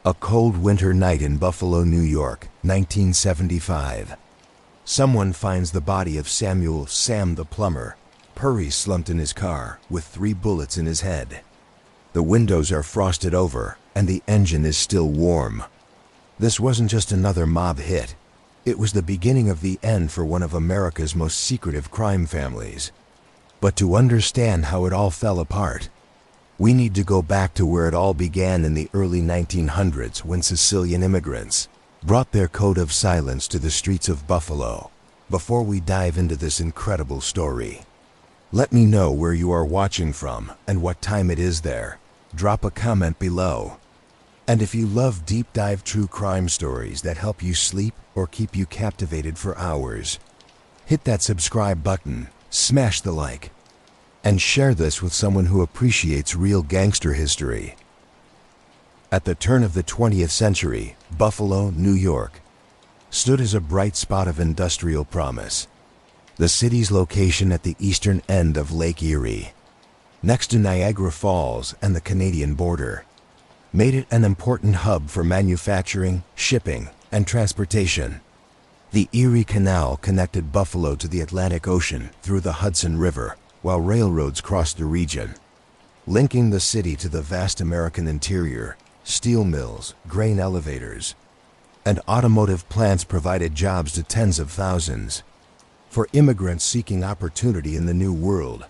A cold winter night in Buffalo, New York, 1975. Someone finds the body of Samuel "Sam" the plumber, Pur, slumped in his car with 3 bullets in his head. The windows are frosted over and the engine is still warm. This wasn't just another mob hit. It was the beginning of the end for one of America's most secretive crime families. But to understand how it all fell apart, we need to go back to where it all began in the early 1900s when Sicilian immigrants brought their code of silence to the streets of Buffalo. Before we dive into this incredible story, let me know where you are watching from and what time it is there. Drop a comment below. And if you love deep dive true crime stories that help you sleep or keep you captivated for hours, hit that subscribe button, smash the like, and share this with someone who appreciates real gangster history. At the turn of the 20th century, Buffalo, New York, stood as a bright spot of industrial promise. The city's location at the eastern end of Lake Erie, next to Niagara Falls and the Canadian border, made it an important hub for manufacturing, shipping, and transportation. The Erie Canal connected Buffalo to the Atlantic Ocean through the Hudson River, while railroads crossed the region, linking the city to the vast American interior. Steel mills, grain elevators, and automotive plants provided jobs to tens of thousands. For immigrants seeking opportunity in the New World,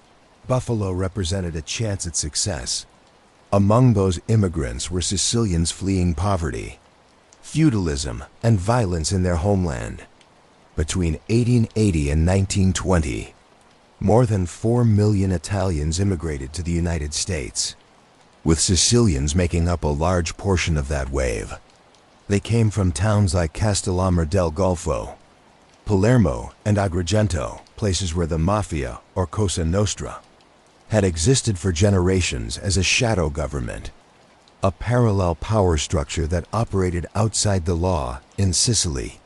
Buffalo represented a chance at success. Among those immigrants were Sicilians fleeing poverty, feudalism, and violence in their homeland. Between 1880 and 1920, more than 4 million Italians immigrated to the United States, with Sicilians making up a large portion of that wave. They came from towns like Castellammarese del Golfo, Palermo, and Agrigento, places where the Mafia, or Cosa Nostra, had existed for generations as a shadow government, a parallel power structure that operated outside the law in Sicily.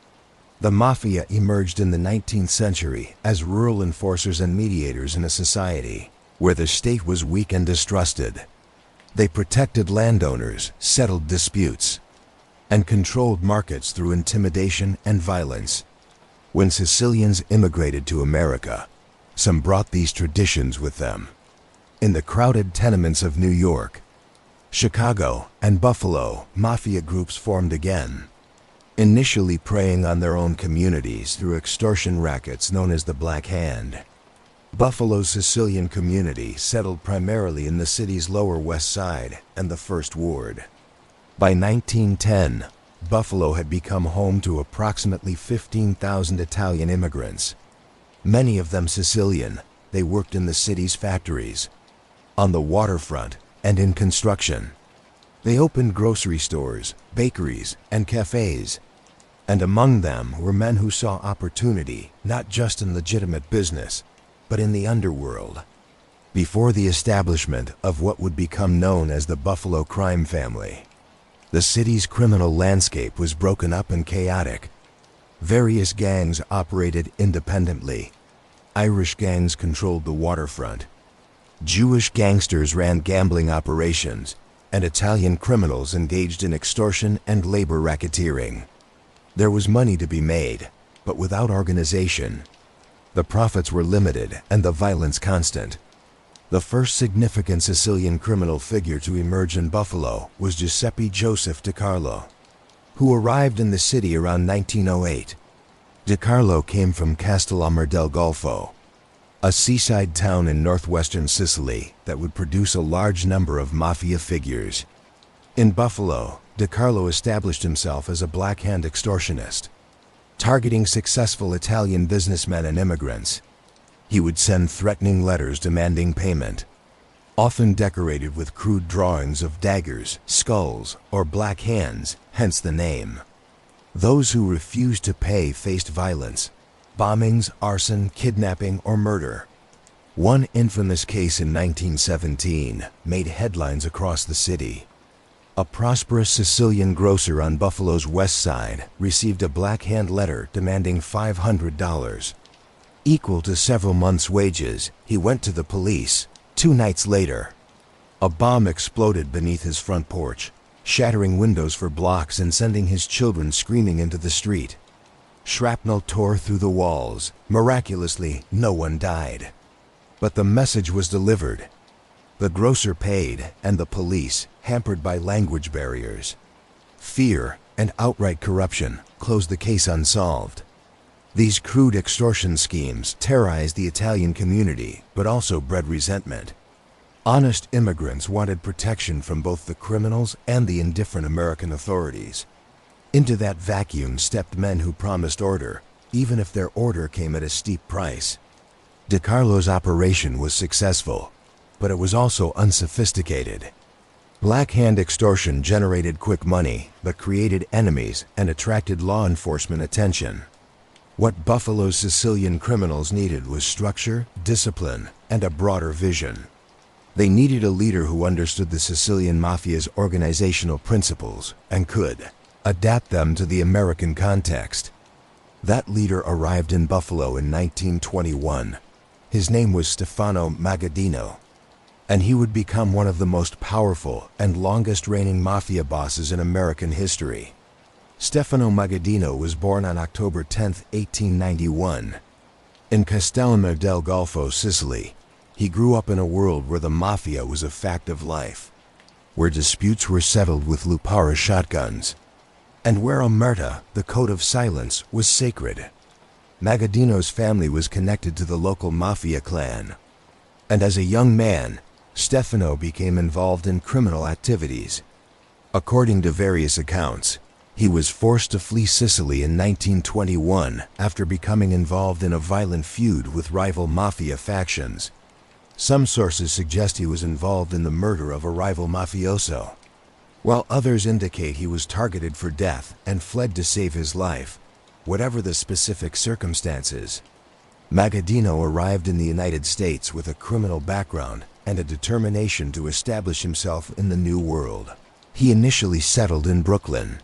The Mafia emerged in the 19th century as rural enforcers and mediators in a society where the state was weak and distrusted. They protected landowners, settled disputes, and controlled markets through intimidation and violence. When Sicilians immigrated to America, some brought these traditions with them. In the crowded tenements of New York, Chicago, and Buffalo, Mafia groups formed again, initially preying on their own communities through extortion rackets known as the Black Hand. Buffalo's Sicilian community settled primarily in the city's Lower West Side and the First Ward. By 1910, Buffalo had become home to approximately 15,000 Italian immigrants. Many of them Sicilian. They worked in the city's factories, on the waterfront, and in construction. They opened grocery stores, bakeries, and cafes. And among them were men who saw opportunity, not just in legitimate business, but in the underworld. Before the establishment of what would become known as the Buffalo crime family, the city's criminal landscape was broken up and chaotic. Various gangs operated independently. Irish gangs controlled the waterfront. Jewish gangsters ran gambling operations, and Italian criminals engaged in extortion and labor racketeering. There was money to be made, but without organization, the profits were limited and the violence constant. The first significant Sicilian criminal figure to emerge in Buffalo was Giuseppe Joseph DiCarlo, who arrived in the city around 1908. DiCarlo came from Castellammarese del Golfo, a seaside town in northwestern Sicily that would produce a large number of Mafia figures. In Buffalo, DiCarlo established himself as a Black Hand extortionist, targeting successful Italian businessmen and immigrants. He would send threatening letters demanding payment, often decorated with crude drawings of daggers, skulls, or black hands, hence the name. Those who refused to pay faced violence: bombings, arson, kidnapping, or murder. One infamous case in 1917 made headlines across the city. A prosperous Sicilian grocer on Buffalo's west side received a Black Hand letter demanding $500, equal to several months' wages. He went to the police. 2 nights later, a bomb exploded beneath his front porch. shattering windows for blocks and sending his children screaming into the street. Shrapnel tore through the walls. Miraculously, no one died. But the message was delivered. The grocer paid, and the police, hampered by language barriers, fear, and outright corruption, closed the case unsolved. These crude extortion schemes terrorized the Italian community, but also bred resentment. Honest immigrants wanted protection from both the criminals and the indifferent American authorities. Into that vacuum stepped men who promised order, even if their order came at a steep price. DeCarlo's operation was successful, but it was also unsophisticated. Black hand extortion generated quick money, but created enemies and attracted law enforcement attention. What Buffalo's Sicilian criminals needed was structure, discipline, and a broader vision. They needed a leader who understood the Sicilian Mafia's organizational principles and could adapt them to the American context. That leader arrived in Buffalo in 1921. His name was Stefano Magadino, and he would become one of the most powerful and longest-reigning mafia bosses in American history. Stefano Magadino was born on October 10, 1891. In Castellammarese del Golfo, Sicily, he grew up in a world where the mafia was a fact of life, where disputes were settled with Lupara shotguns, and where omerta, the code of silence, was sacred. Magaddino's family was connected to the local mafia clan, and as a young man, Stefano became involved in criminal activities. According to various accounts, he was forced to flee Sicily in 1921 after becoming involved in a violent feud with rival mafia factions. Some sources suggest he was involved in the murder of a rival mafioso, while others indicate he was targeted for death and fled to save his life. Whatever the specific circumstances, Magaddino arrived in the United States with a criminal background and a determination to establish himself in the New World. He initially settled in Brooklyn,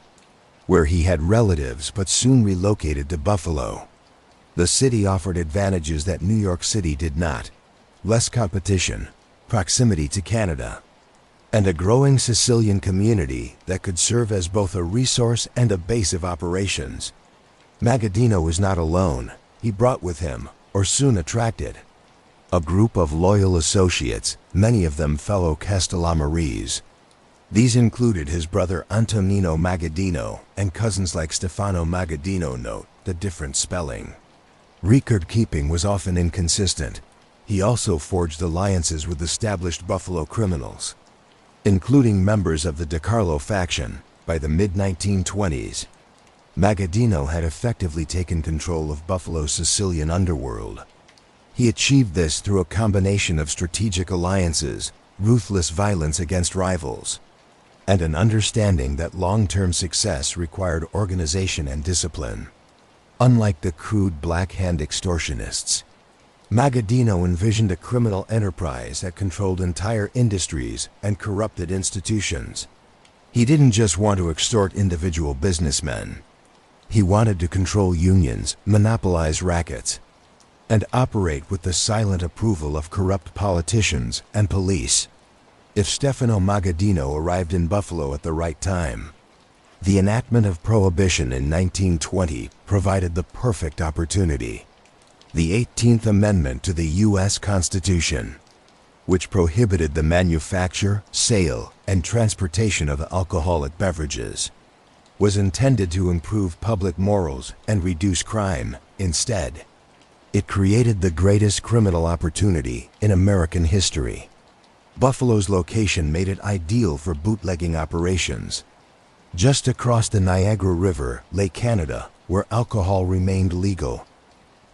where he had relatives, but soon relocated to Buffalo. The city offered advantages that New York City did not: less competition, proximity to Canada, and a growing Sicilian community that could serve as both a resource and a base of operations. Magaddino was not alone. He brought with him, or soon attracted, a group of loyal associates, many of them fellow Castellammarese. These included his brother Antonino Magaddino and cousins like Stefano Magadino. Note the different spelling. Record-keeping was often inconsistent. He also forged alliances with established Buffalo criminals, including members of the DeCarlo faction. By the mid-1920s, Magaddino had effectively taken control of Buffalo's Sicilian underworld. He achieved this through a combination of strategic alliances, ruthless violence against rivals, and an understanding that long-term success required organization and discipline. Unlike the crude black hand extortionists, Magaddino envisioned a criminal enterprise that controlled entire industries and corrupted institutions. He didn't just want to extort individual businessmen. He wanted to control unions, monopolize rackets, and operate with the silent approval of corrupt politicians and police. If Stefano Magadino arrived in Buffalo at the right time, the enactment of Prohibition in 1920 provided the perfect opportunity. The 18th Amendment to the U.S. Constitution, which prohibited the manufacture, sale, and transportation of alcoholic beverages, was intended to improve public morals and reduce crime. Instead, it created the greatest criminal opportunity in American history. Buffalo's location made it ideal for bootlegging operations. Just across the Niagara River lay Canada, where alcohol remained legal.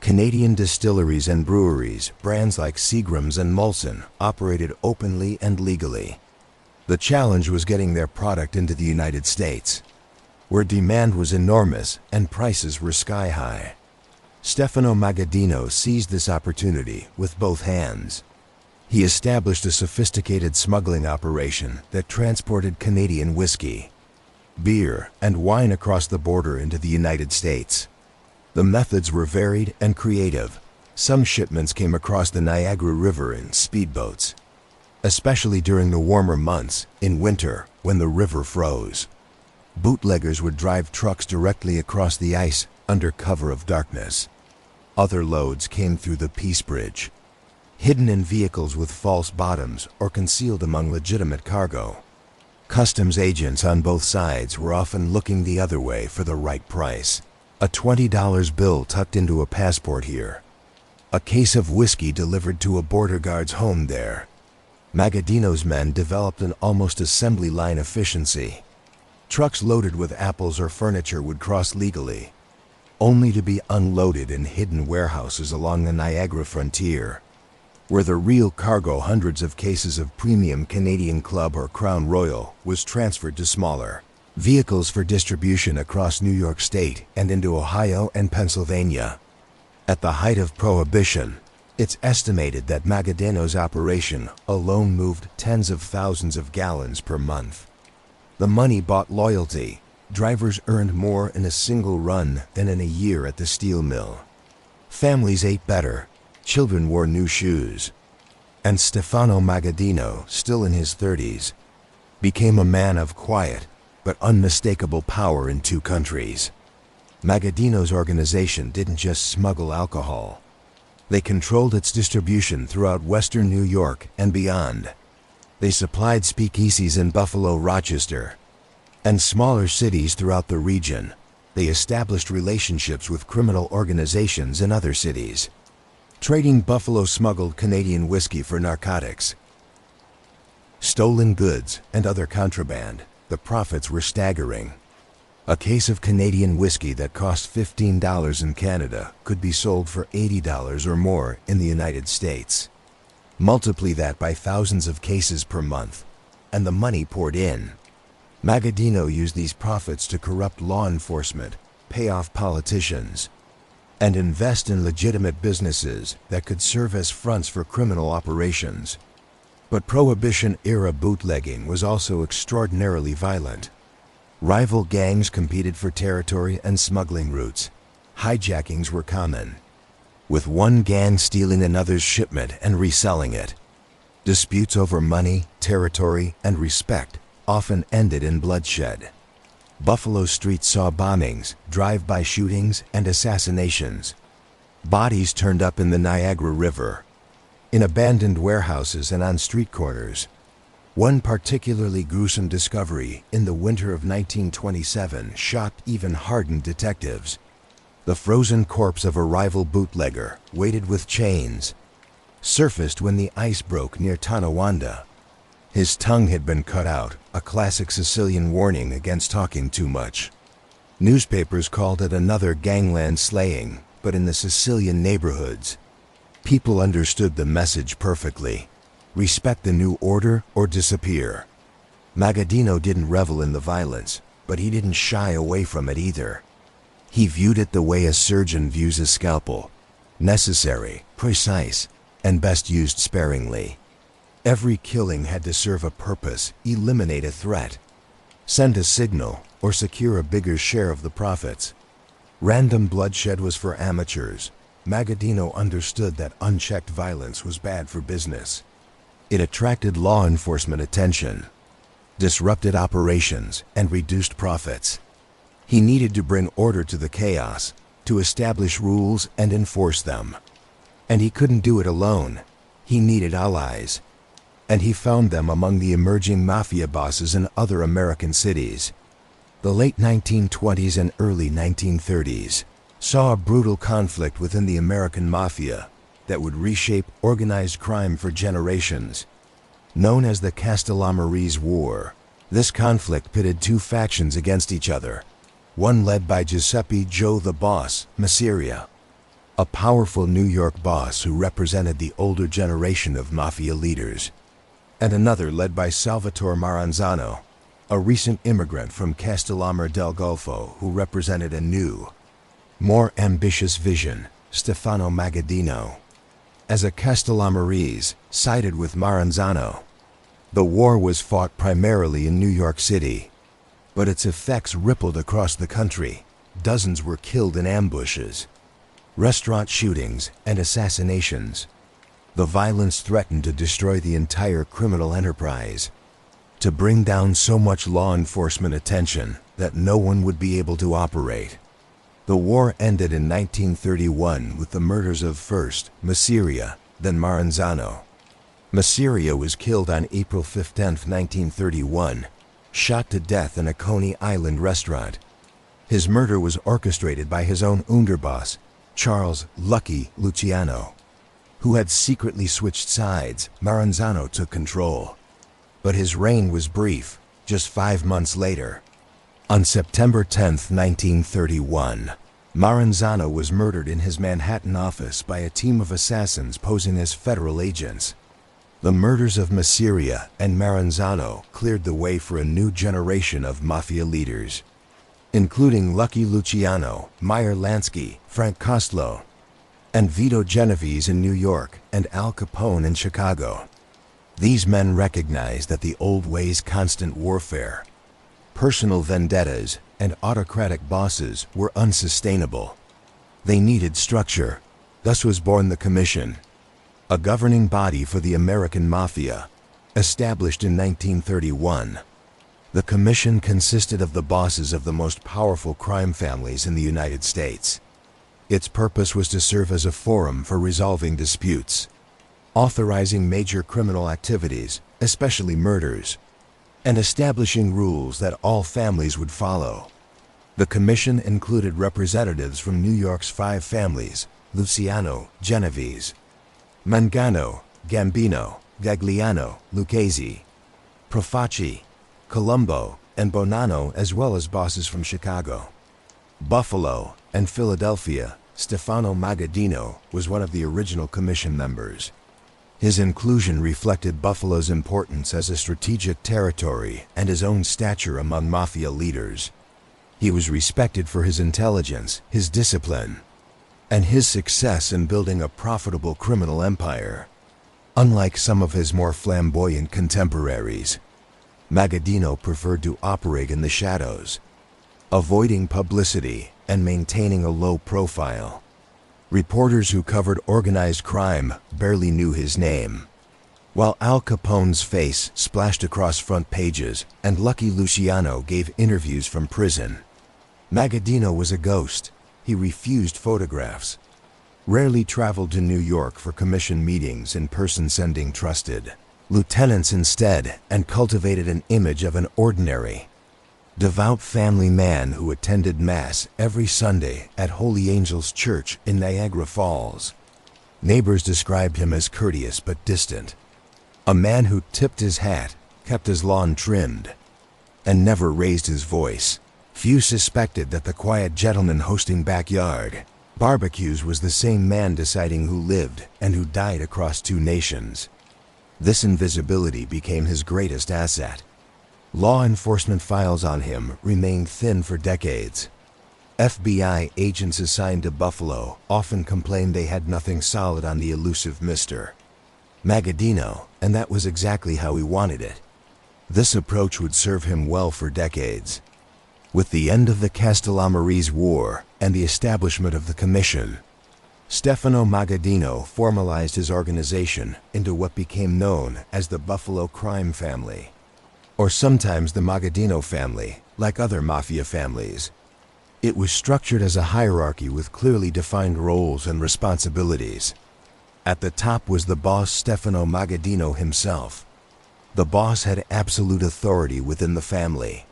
Canadian distilleries and breweries, brands like Seagram's and Molson, operated openly and legally. The challenge was getting their product into the United States, where demand was enormous and prices were sky-high. Stefano Magadino seized this opportunity with both hands. He established a sophisticated smuggling operation that transported Canadian whiskey, beer, and wine across the border into the United States. The methods were varied and creative. Some shipments came across the Niagara River in speedboats, especially during the warmer months. In winter, when the river froze. Bootleggers would drive trucks directly across the ice under cover of darkness. Other loads came through the Peace Bridge, hidden in vehicles with false bottoms or concealed among legitimate cargo. Customs agents on both sides were often looking the other way for the right price. A $20 bill tucked into a passport here. A case of whiskey delivered to a border guard's home there. Magaddino's men developed an almost assembly line efficiency. Trucks loaded with apples or furniture would cross legally, only to be unloaded in hidden warehouses along the Niagara frontier, where the real cargo, hundreds of cases of premium Canadian Club or Crown Royal, was transferred to smaller vehicles for distribution across New York State and into Ohio and Pennsylvania. At the height of Prohibition, it's estimated that Magaddino's operation alone moved tens of thousands of gallons per month. The money bought loyalty. Drivers earned more in a single run than in a year at the steel mill. Families ate better. Children wore new shoes. And Stefano Magadino, still in his 30s, became a man of quiet but unmistakable power in two countries. Magaddino's organization didn't just smuggle alcohol. They controlled its distribution throughout western New York and beyond. They supplied speakeasies in Buffalo, Rochester, and smaller cities throughout the region. They established relationships with criminal organizations in other cities, trading Buffalo smuggled Canadian whiskey for narcotics, stolen goods, and other contraband. The profits were staggering. A case of Canadian whiskey that cost $15 in Canada could be sold for $80 or more in the United States. Multiply that by thousands of cases per month, and the money poured in. Magaddino used these profits to corrupt law enforcement, pay off politicians, and invest in legitimate businesses that could serve as fronts for criminal operations. But Prohibition-era bootlegging was also extraordinarily violent. Rival gangs competed for territory and smuggling routes. Hijackings were common, with one gang stealing another's shipment and reselling it. Disputes over money, territory, and respect often ended in bloodshed. Buffalo streets saw bombings, drive-by shootings, and assassinations. Bodies turned up in the Niagara River, in abandoned warehouses and on street corners. One particularly gruesome discovery in the winter of 1927 shocked even hardened detectives. The frozen corpse of a rival bootlegger, weighted with chains, surfaced when the ice broke near Tonawanda. His tongue had been cut out, a classic Sicilian warning against talking too much. Newspapers called it another gangland slaying, but in the Sicilian neighborhoods, people understood the message perfectly. Respect the new order or disappear. Magaddino didn't revel in the violence, but he didn't shy away from it either. He viewed it the way a surgeon views a scalpel: necessary, precise, and best used sparingly. Every killing had to serve a purpose, eliminate a threat, send a signal, or secure a bigger share of the profits. Random bloodshed was for amateurs. Magaddino understood that unchecked violence was bad for business. It attracted law enforcement attention, disrupted operations, and reduced profits. He needed to bring order to the chaos, to establish rules and enforce them. And he couldn't do it alone. He needed allies. And he found them among the emerging mafia bosses in other American cities. The late 1920s and early 1930s saw a brutal conflict within the American Mafia that would reshape organized crime for generations. Known as the Castellammarese War, this conflict pitted two factions against each other, one led by Giuseppe "Joe the Boss" Masseria, a powerful New York boss who represented the older generation of mafia leaders, and another led by Salvatore Maranzano, a recent immigrant from Castellamare del Golfo who represented a new, more ambitious vision, Stefano Magadino. As a Castellammarese sided with Maranzano, the war was fought primarily in New York City, but its effects rippled across the country. Dozens were killed in ambushes, restaurant shootings, and assassinations. The violence threatened to destroy the entire criminal enterprise. to bring down so much law enforcement attention that no one would be able to operate. The war ended in 1931 with the murders of first Masiria, then Maranzano. Masiria was killed on April 15, 1931, shot to death in a Coney Island restaurant. His murder was orchestrated by his own underboss, Charles "Lucky" Luciano, who had secretly switched sides. Maranzano took control. But his reign was brief, just 5 months later. On September 10, 1931, Maranzano was murdered in his Manhattan office by a team of assassins posing as federal agents. The murders of Masiria and Maranzano cleared the way for a new generation of mafia leaders, including Lucky Luciano, Meyer Lansky, Frank Costello, and Vito Genovese in New York and Al Capone in Chicago. These men recognized that the old ways, constant warfare, personal vendettas, and autocratic bosses were unsustainable. They needed structure. Thus was born the Commission, a governing body for the American Mafia, established in 1931. The Commission consisted of the bosses of the most powerful crime families in the United States. Its purpose was to serve as a forum for resolving disputes, authorizing major criminal activities, especially murders, and establishing rules that all families would follow. The Commission included representatives from New York's 5 families: Luciano, Genovese, Mangano, Gambino, Gagliano, Lucchese, Profaci, Colombo, and Bonanno, as well as bosses from Chicago, Buffalo, and Philadelphia. Stefano Magadino was one of the original Commission members. His inclusion reflected Buffalo's importance as a strategic territory and his own stature among mafia leaders. He was respected for his intelligence, his discipline, and his success in building a profitable criminal empire. Unlike some of his more flamboyant contemporaries, Magaddino preferred to operate in the shadows, avoiding publicity and maintaining a low profile. Reporters who covered organized crime barely knew his name, while Al Capone's face splashed across front pages and Lucky Luciano gave interviews from prison. Magaddino was a ghost. He refused photographs, rarely traveled to New York for commission meetings in person, sending trusted lieutenants instead, and cultivated an image of an ordinary, devout family man who attended Mass every Sunday at Holy Angels Church in Niagara Falls. Neighbors described him as courteous but distant, a man who tipped his hat, kept his lawn trimmed, and never raised his voice. Few suspected that the quiet gentleman hosting backyard barbecues was the same man deciding who lived and who died across 2 nations. This invisibility became his greatest asset. Law enforcement files on him remained thin for decades. FBI agents assigned to Buffalo often complained they had nothing solid on the elusive Mr. Magaddino, and that was exactly how he wanted it. This approach would serve him well for decades. With the end of the Castellammarese War and the establishment of the Commission, Stefano Magadino formalized his organization into what became known as the Buffalo crime family, or sometimes the Magaddino family, like other mafia families. It was structured as a hierarchy with clearly defined roles and responsibilities. At the top was the boss, Stefano Magadino himself. The boss had absolute authority within the family,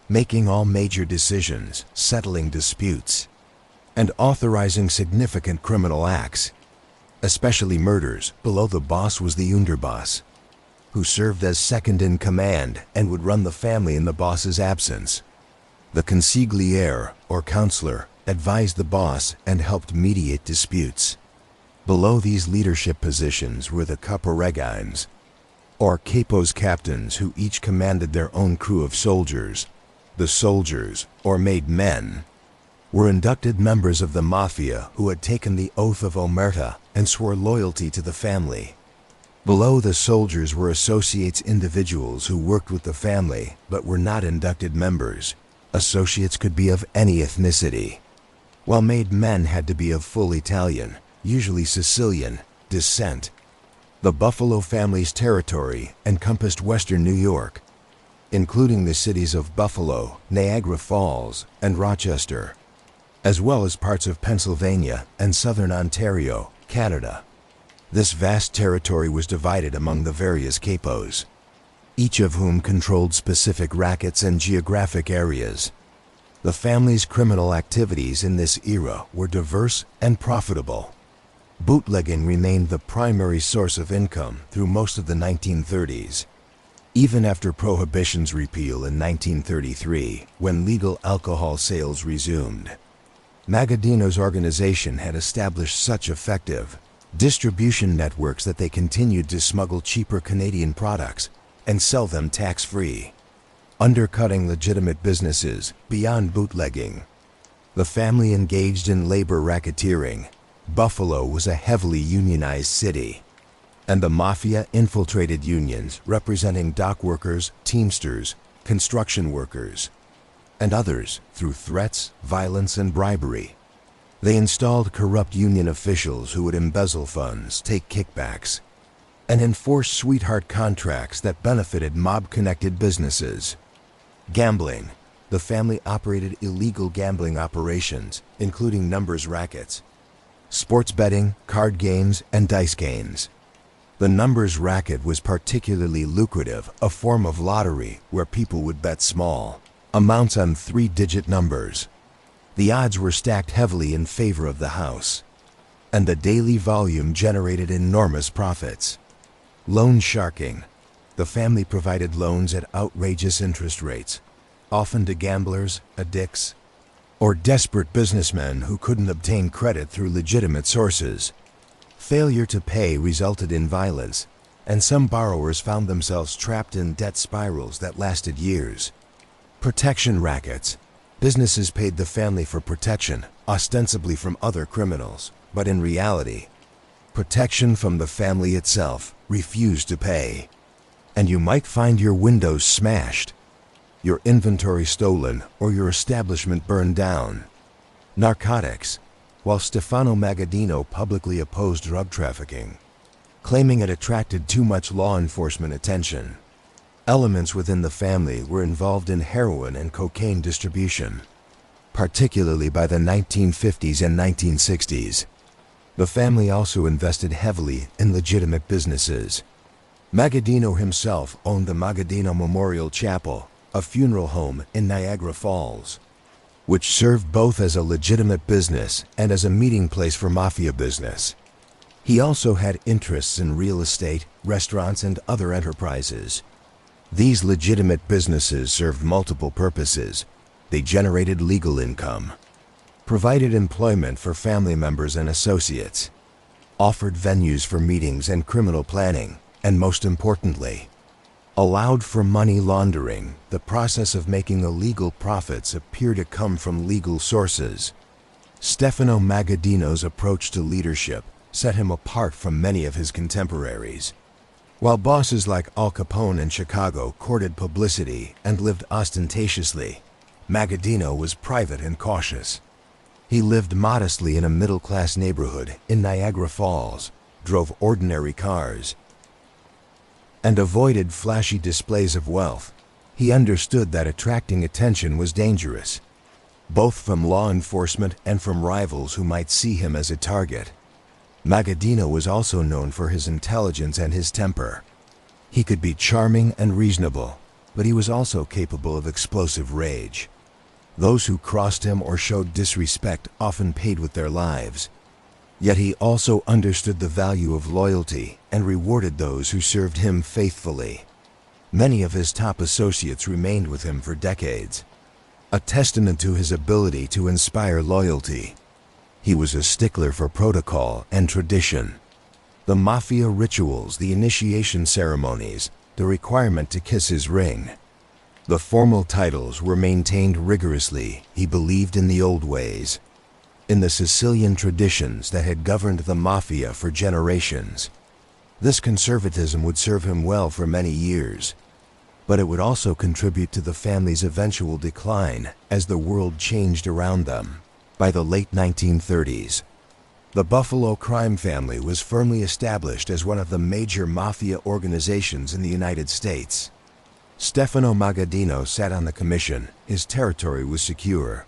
making all major decisions, settling disputes, and authorizing significant criminal acts, especially murders. Below the boss was the underboss, who served as second in command and would run the family in the boss's absence. The consigliere, or counselor, advised the boss and helped mediate disputes. Below these leadership positions were the caporegines, or capos captains, who each commanded their own crew of soldiers. The soldiers, or made men, were inducted members of the mafia who had taken the oath of Omerta and swore loyalty to the family. Below the soldiers were associates, individuals who worked with the family but were not inducted members. Associates could be of any ethnicity, while made men had to be of full Italian, usually Sicilian, descent. The Buffalo family's territory encompassed western New York, including the cities of Buffalo, Niagara Falls, and Rochester, as well as parts of Pennsylvania and southern Ontario, Canada. This vast territory was divided among the various capos, each of whom controlled specific rackets and geographic areas. The family's criminal activities in this era were diverse and profitable. Bootlegging remained the primary source of income through most of the 1930s. Even after Prohibition's repeal in 1933, when legal alcohol sales resumed, Magaddino's organization had established such effective distribution networks that they continued to smuggle cheaper Canadian products and sell them tax-free, undercutting legitimate businesses beyond bootlegging. The family engaged in labor racketeering. Buffalo was a heavily unionized city, and the Mafia infiltrated unions representing dock workers, teamsters, construction workers, and others through threats, violence, and bribery. They installed corrupt union officials who would embezzle funds, take kickbacks, and enforce sweetheart contracts that benefited mob-connected businesses. Gambling. The family operated illegal gambling operations, including numbers rackets, sports betting, card games, and dice games. The numbers racket was particularly lucrative, a form of lottery where people would bet small amounts on three-digit numbers. The odds were stacked heavily in favor of the house, and the daily volume generated enormous profits. Loan sharking. The family provided loans at outrageous interest rates, often to gamblers, addicts, or desperate businessmen who couldn't obtain credit through legitimate sources. Failure to pay resulted in violence, and some borrowers found themselves trapped in debt spirals that lasted years. Protection rackets. Businesses paid the family for protection, ostensibly from other criminals, but in reality, protection from the family itself refused to pay. And you might find your windows smashed, your inventory stolen, or your establishment burned down. Narcotics. While Stefano Magadino publicly opposed drug trafficking, claiming it attracted too much law enforcement attention, elements within the family were involved in heroin and cocaine distribution, particularly by the 1950s and 1960s. The family also invested heavily in legitimate businesses. Magaddino himself owned the Magaddino Memorial Chapel, a funeral home in Niagara Falls, which served both as a legitimate business and as a meeting place for mafia business. He also had interests in real estate, restaurants, and other enterprises. These legitimate businesses served multiple purposes. They generated legal income, provided employment for family members and associates, offered venues for meetings and criminal planning, and most importantly, allowed for money laundering. The process of making illegal profits appeared to come from legal sources. Stefano Magadino's approach to leadership set him apart from many of his contemporaries. While bosses like Al Capone in Chicago courted publicity and lived ostentatiously, Magaddino was private and cautious. He lived modestly in a middle-class neighborhood in Niagara Falls, drove ordinary cars, and avoided flashy displays of wealth. He understood that attracting attention was dangerous, both from law enforcement and from rivals who might see him as a target. Magaddino was also known for his intelligence and his temper. He could be charming and reasonable, but he was also capable of explosive rage. Those who crossed him or showed disrespect often paid with their lives. Yet he also understood the value of loyalty and rewarded those who served him faithfully. Many of his top associates remained with him for decades, a testament to his ability to inspire loyalty. He was a stickler for protocol and tradition. The mafia rituals, the initiation ceremonies, the requirement to kiss his ring. The formal titles were maintained rigorously. He believed in the old ways, in the Sicilian traditions that had governed the mafia for generations. This conservatism would serve him well for many years, but it would also contribute to the family's eventual decline as the world changed around them. By the late 1930s, the Buffalo crime family was firmly established as one of the major mafia organizations in the United States. Stefano Magadino sat on the commission. His territory was secure.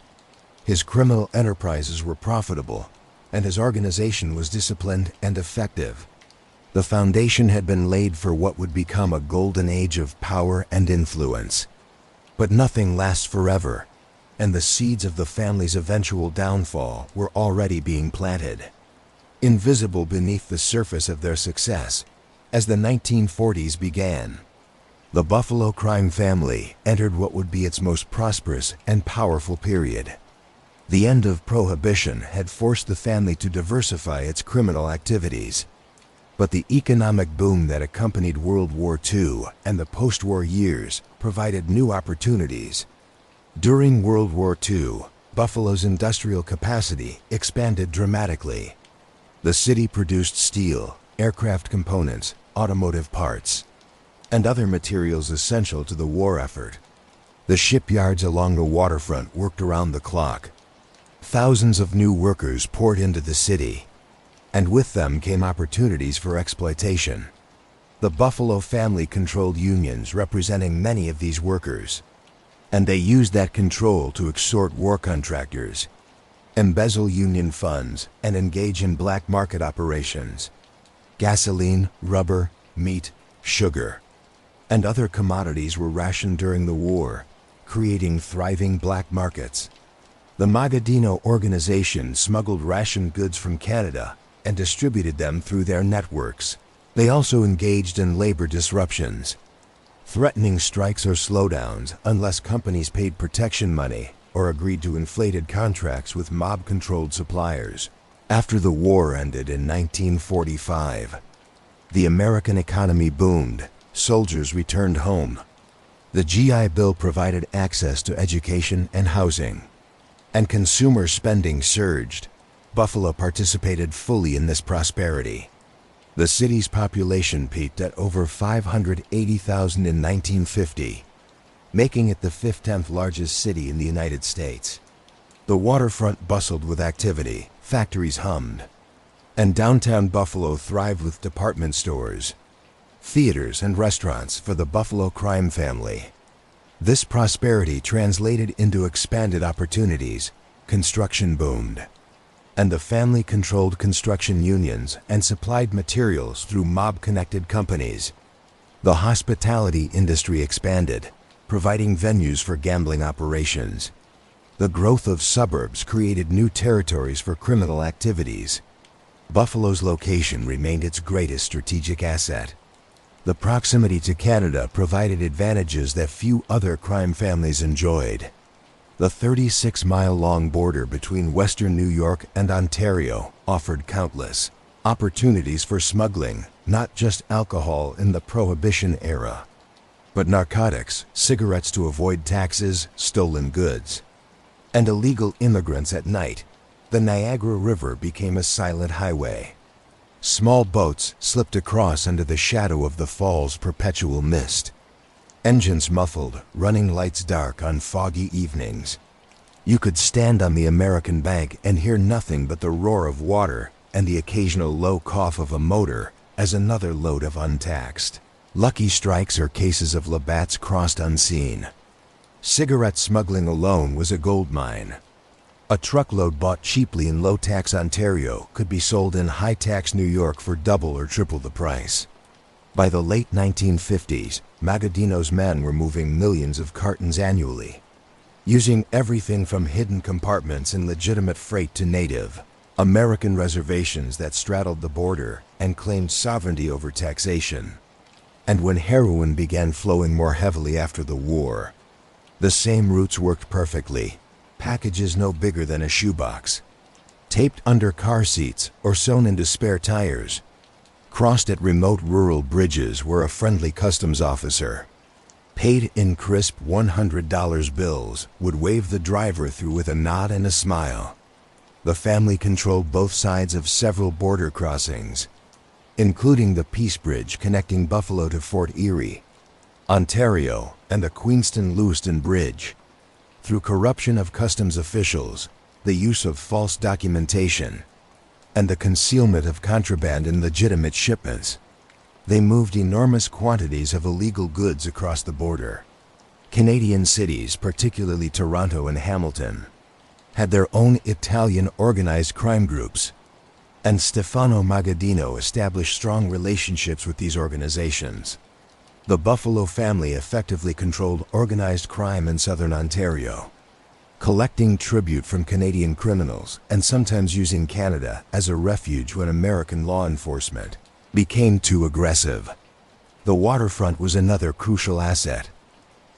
His criminal enterprises were profitable, and his organization was disciplined and effective. The foundation had been laid for what would become a golden age of power and influence. But nothing lasts forever, and the seeds of the family's eventual downfall were already being planted. Invisible beneath the surface of their success, as the 1940s began, the Buffalo crime family entered what would be its most prosperous and powerful period. The end of Prohibition had forced the family to diversify its criminal activities. But the economic boom that accompanied World War II and the post-war years provided new opportunities. During World War II, Buffalo's industrial capacity expanded dramatically. The city produced steel, aircraft components, automotive parts, and other materials essential to the war effort. The shipyards along the waterfront worked around the clock. Thousands of new workers poured into the city, and with them came opportunities for exploitation. The Buffalo family controlled unions representing many of these workers, and they used that control to extort war contractors, embezzle union funds, and engage in black market operations. Gasoline, rubber, meat, sugar, and other commodities were rationed during the war, creating thriving black markets. The Magaddino organization smuggled rationed goods from Canada and distributed them through their networks. They also engaged in labor disruptions, threatening strikes or slowdowns unless companies paid protection money or agreed to inflated contracts with mob-controlled suppliers. After the war ended in 1945, the American economy boomed. Soldiers returned home. The GI Bill provided access to education and housing, and consumer spending surged. Buffalo participated fully in this prosperity. The city's population peaked at over 580,000 in 1950, making it the 10th largest city in the United States. The waterfront bustled with activity, factories hummed, and downtown Buffalo thrived with department stores, theaters, and restaurants for the Buffalo crime family. This prosperity translated into expanded opportunities. Construction boomed, and the family controlled construction unions and supplied materials through mob-connected companies. The hospitality industry expanded, providing venues for gambling operations. The growth of suburbs created new territories for criminal activities. Buffalo's location remained its greatest strategic asset. The proximity to Canada provided advantages that few other crime families enjoyed. The 36-mile-long border between western New York and Ontario offered countless opportunities for smuggling, not just alcohol in the Prohibition era, but narcotics, cigarettes to avoid taxes, stolen goods, and illegal immigrants at night. The Niagara River became a silent highway. Small boats slipped across under the shadow of the fall's perpetual mist. Engines muffled, running lights dark on foggy evenings. You could stand on the American bank and hear nothing but the roar of water and the occasional low cough of a motor as another load of untaxed Lucky Strikes or cases of Labatt's crossed unseen. Cigarette smuggling alone was a gold mine. A truckload bought cheaply in low-tax Ontario could be sold in high-tax New York for double or triple the price. By the late 1950s, Magaddino's men were moving millions of cartons annually, using everything from hidden compartments in legitimate freight to Native American reservations that straddled the border and claimed sovereignty over taxation. And when heroin began flowing more heavily after the war, the same routes worked perfectly. Packages no bigger than a shoebox, taped under car seats or sewn into spare tires, crossed at remote rural bridges where a friendly customs officer, paid in crisp $100 bills, would wave the driver through with a nod and a smile. The family controlled both sides of several border crossings, including the Peace Bridge connecting Buffalo to Fort Erie, Ontario, and the Queenston-Lewiston Bridge. Through corruption of customs officials, the use of false documentation, and the concealment of contraband in legitimate shipments, They moved enormous quantities of illegal goods across the border. Canadian cities, particularly Toronto and Hamilton, had their own Italian organized crime groups, and Stefano Magadino established strong relationships with these organizations. The Buffalo family effectively controlled organized crime in southern Ontario, collecting tribute from Canadian criminals and sometimes using Canada as a refuge when American law enforcement became too aggressive. The waterfront was another crucial asset.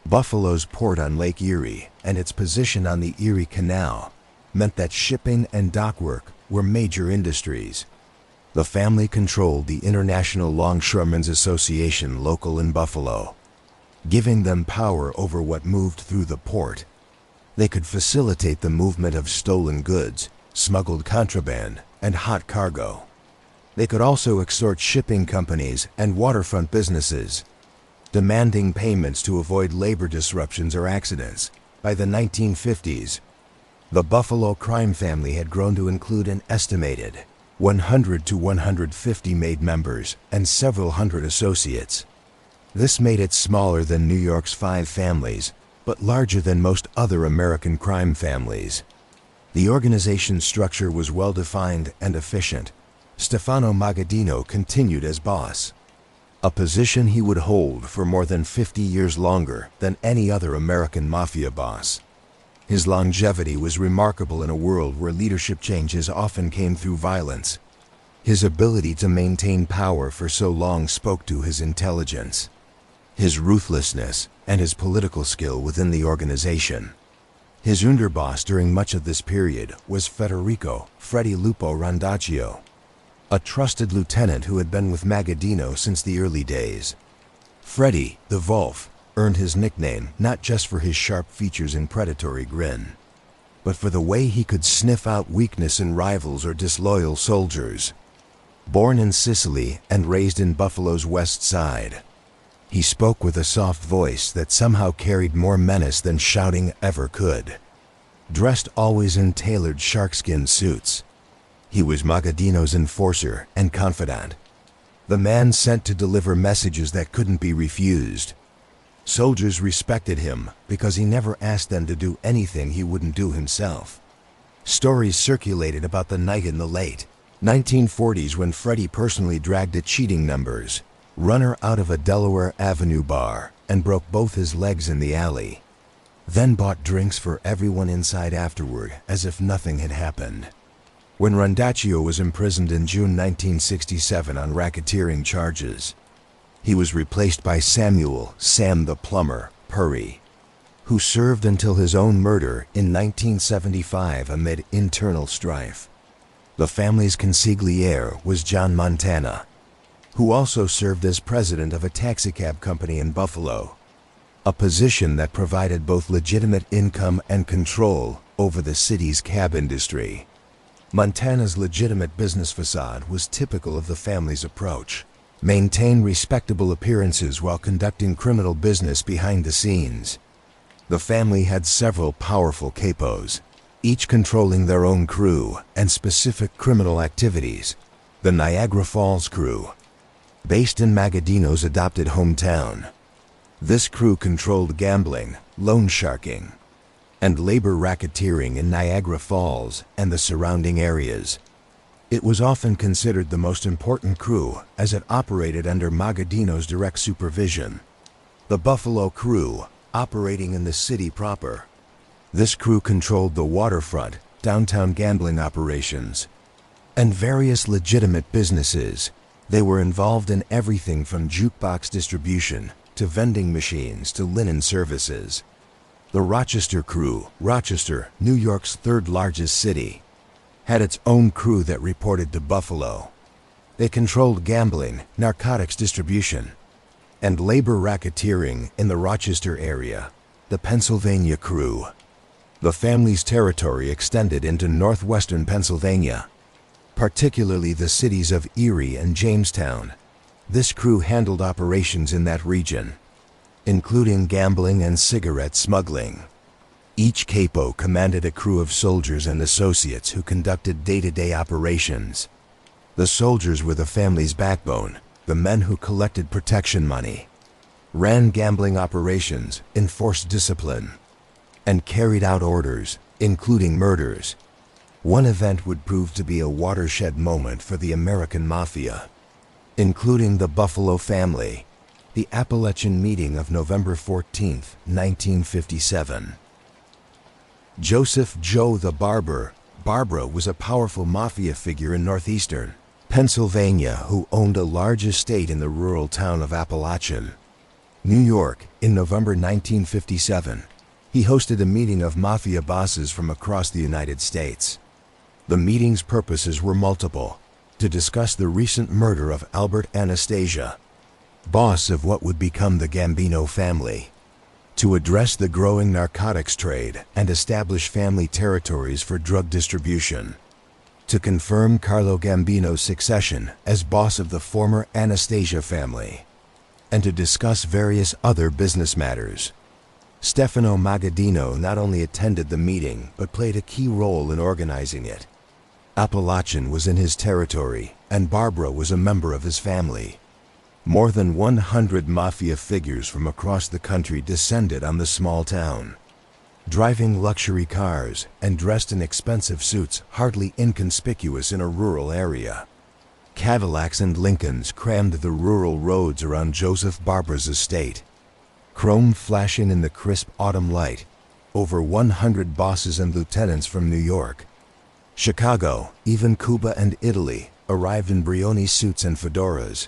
Buffalo's port on Lake Erie and its position on the Erie Canal meant that shipping and dockwork were major industries. The family controlled the International Longshoremen's Association local in Buffalo, giving them power over what moved through the port. They could facilitate the movement of stolen goods, smuggled contraband, and hot cargo. They could also extort shipping companies and waterfront businesses, demanding payments to avoid labor disruptions or accidents. By the 1950s, the Buffalo crime family had grown to include an estimated 100 to 150 made members and several hundred associates. This made it smaller than New York's 5 families, but larger than most other American crime families. The organization's structure was well-defined and efficient. Stefano Magadino continued as boss, a position he would hold for more than 50 years longer than any other American Mafia boss. His longevity was remarkable in a world where leadership changes often came through violence. His ability to maintain power for so long spoke to his intelligence, his ruthlessness, and his political skill within the organization. His underboss during much of this period was Federico Freddy Lupo Randaccio, a trusted lieutenant who had been with Magaddino since the early days. Freddy, the Wolf, earned his nickname not just for his sharp features and predatory grin, but for the way he could sniff out weakness in rivals or disloyal soldiers. Born in Sicily and raised in Buffalo's west side, he spoke with a soft voice that somehow carried more menace than shouting ever could. Dressed always in tailored sharkskin suits, he was Magaddino's enforcer and confidant, the man sent to deliver messages that couldn't be refused. Soldiers respected him because he never asked them to do anything he wouldn't do himself. Stories circulated about the night in the late 1940s when Freddy personally dragged a cheating numbers runner out of a Delaware Avenue bar and broke both his legs in the alley, then bought drinks for everyone inside afterward as if nothing had happened. When Randaccio was imprisoned in June 1967 on racketeering charges, he was replaced by Samuel "Sam the Plumber" Pur, who served until his own murder in 1975 amid internal strife. The family's consigliere was John Montana, who also served as president of a taxicab company in Buffalo, a position that provided both legitimate income and control over the city's cab industry. Montana's legitimate business facade was typical of the family's approach: maintain respectable appearances while conducting criminal business behind the scenes. The family had several powerful capos, each controlling their own crew and specific criminal activities. The Niagara Falls Crew, based in Magaddino's adopted hometown. This crew controlled gambling, loan sharking, and labor racketeering in Niagara Falls and the surrounding areas. It was often considered the most important crew as it operated under Magaddino's direct supervision. The Buffalo Crew, operating in the city proper. This crew controlled the waterfront, downtown gambling operations, and various legitimate businesses. They were involved in everything from jukebox distribution to vending machines to linen services. The Rochester Crew, Rochester, New York's third largest city, had its own crew that reported to Buffalo. They controlled gambling, narcotics distribution, and labor racketeering in the Rochester area. The Pennsylvania Crew. The family's territory extended into northwestern Pennsylvania, particularly the cities of Erie and Jamestown. This crew handled operations in that region, including gambling and cigarette smuggling. Each capo commanded a crew of soldiers and associates who conducted day-to-day operations. The soldiers were the family's backbone, the men who collected protection money, ran gambling operations, enforced discipline, and carried out orders, including murders. One event would prove to be a watershed moment for the American Mafia, including the Buffalo family, the Appalachian meeting of November 14, 1957. Joseph "Joe" the Barber Barbara was a powerful mafia figure in northeastern Pennsylvania who owned a large estate in the rural town of Appalachian, New York. In November 1957, he hosted a meeting of mafia bosses from across the United States. The meeting's purposes were multiple: to discuss the recent murder of Albert Anastasia, boss of what would become the Gambino family, to address the growing narcotics trade and establish family territories for drug distribution, to confirm Carlo Gambino's succession as boss of the former Anastasia family, and to discuss various other business matters. Stefano Magadino not only attended the meeting but played a key role in organizing it. Appalachian was in his territory, and Barbara was a member of his family. More than 100 mafia figures from across the country descended on the small town, driving luxury cars and dressed in expensive suits hardly inconspicuous in a rural area. Cadillacs and Lincolns crammed the rural roads around Joseph Barbara's estate, chrome flashing in the crisp autumn light. Over 100 bosses and lieutenants from New York, Chicago, even Cuba and Italy arrived in Brioni suits and fedoras,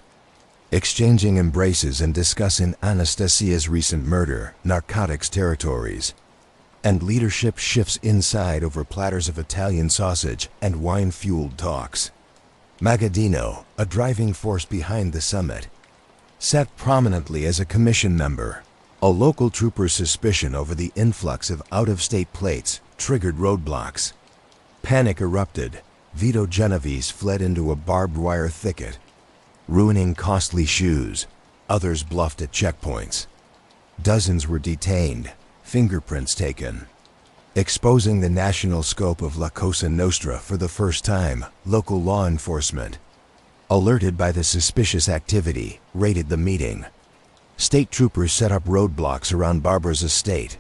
exchanging embraces and discussing Anastasia's recent murder, narcotics territories, and leadership shifts inside over platters of Italian sausage and wine-fueled talks. Magaddino, a driving force behind the summit, sat prominently as a commission member. A local trooper's suspicion over the influx of out-of-state plates triggered roadblocks. Panic erupted. Vito Genovese fled into a barbed wire thicket, ruining costly shoes. Others bluffed at checkpoints. Dozens were detained, fingerprints taken. Exposing the national scope of La Cosa Nostra for the first time, local law enforcement, alerted by the suspicious activity, raided the meeting. State troopers set up roadblocks around Barbara's estate,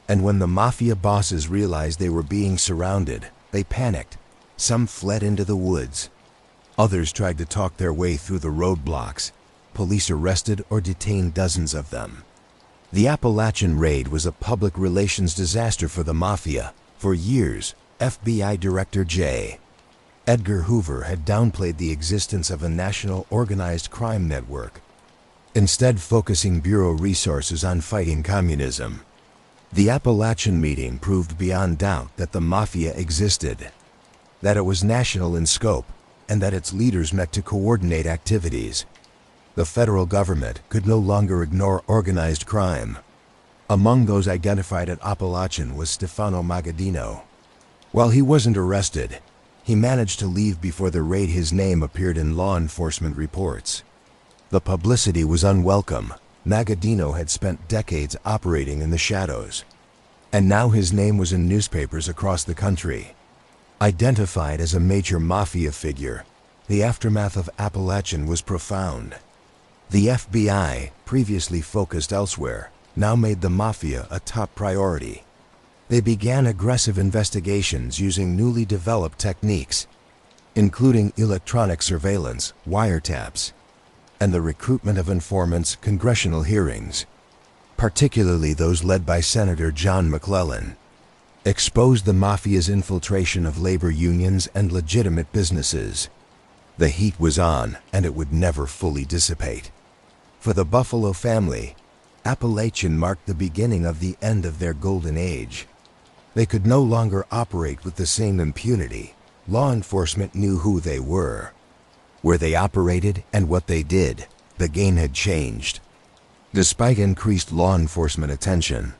and when the mafia bosses realized they were being surrounded, they panicked. Some fled into the woods. Others tried to talk their way through the roadblocks. Police arrested or detained dozens of them. The Appalachian raid was a public relations disaster for the mafia. For years, FBI Director J. Edgar Hoover had downplayed the existence of a national organized crime network, instead focusing bureau resources on fighting communism. The Appalachian meeting proved beyond doubt that the mafia existed, that it was national in scope, and that its leaders met to coordinate activities. The federal government could no longer ignore organized crime. Among those identified at Appalachian was Stefano Magadino. While he wasn't arrested, he managed to leave before the raid. His name appeared in law enforcement reports. The publicity was unwelcome. Magaddino had spent decades operating in the shadows, and now his name was in newspapers across the country. Identified as a major mafia figure, the aftermath of Appalachian was profound. The FBI, previously focused elsewhere, now made the mafia a top priority. They began aggressive investigations using newly developed techniques, including electronic surveillance, wiretaps, and the recruitment of informants. Congressional hearings, particularly those led by Senator John McClellan, exposed the mafia's infiltration of labor unions and legitimate businesses. The heat was on, and it would never fully dissipate. For the Buffalo family, Appalachian marked the beginning of the end of their golden age. They could no longer operate with the same impunity. Law enforcement knew who they were, where they operated, and what they did. The game had changed. Despite increased law enforcement attention,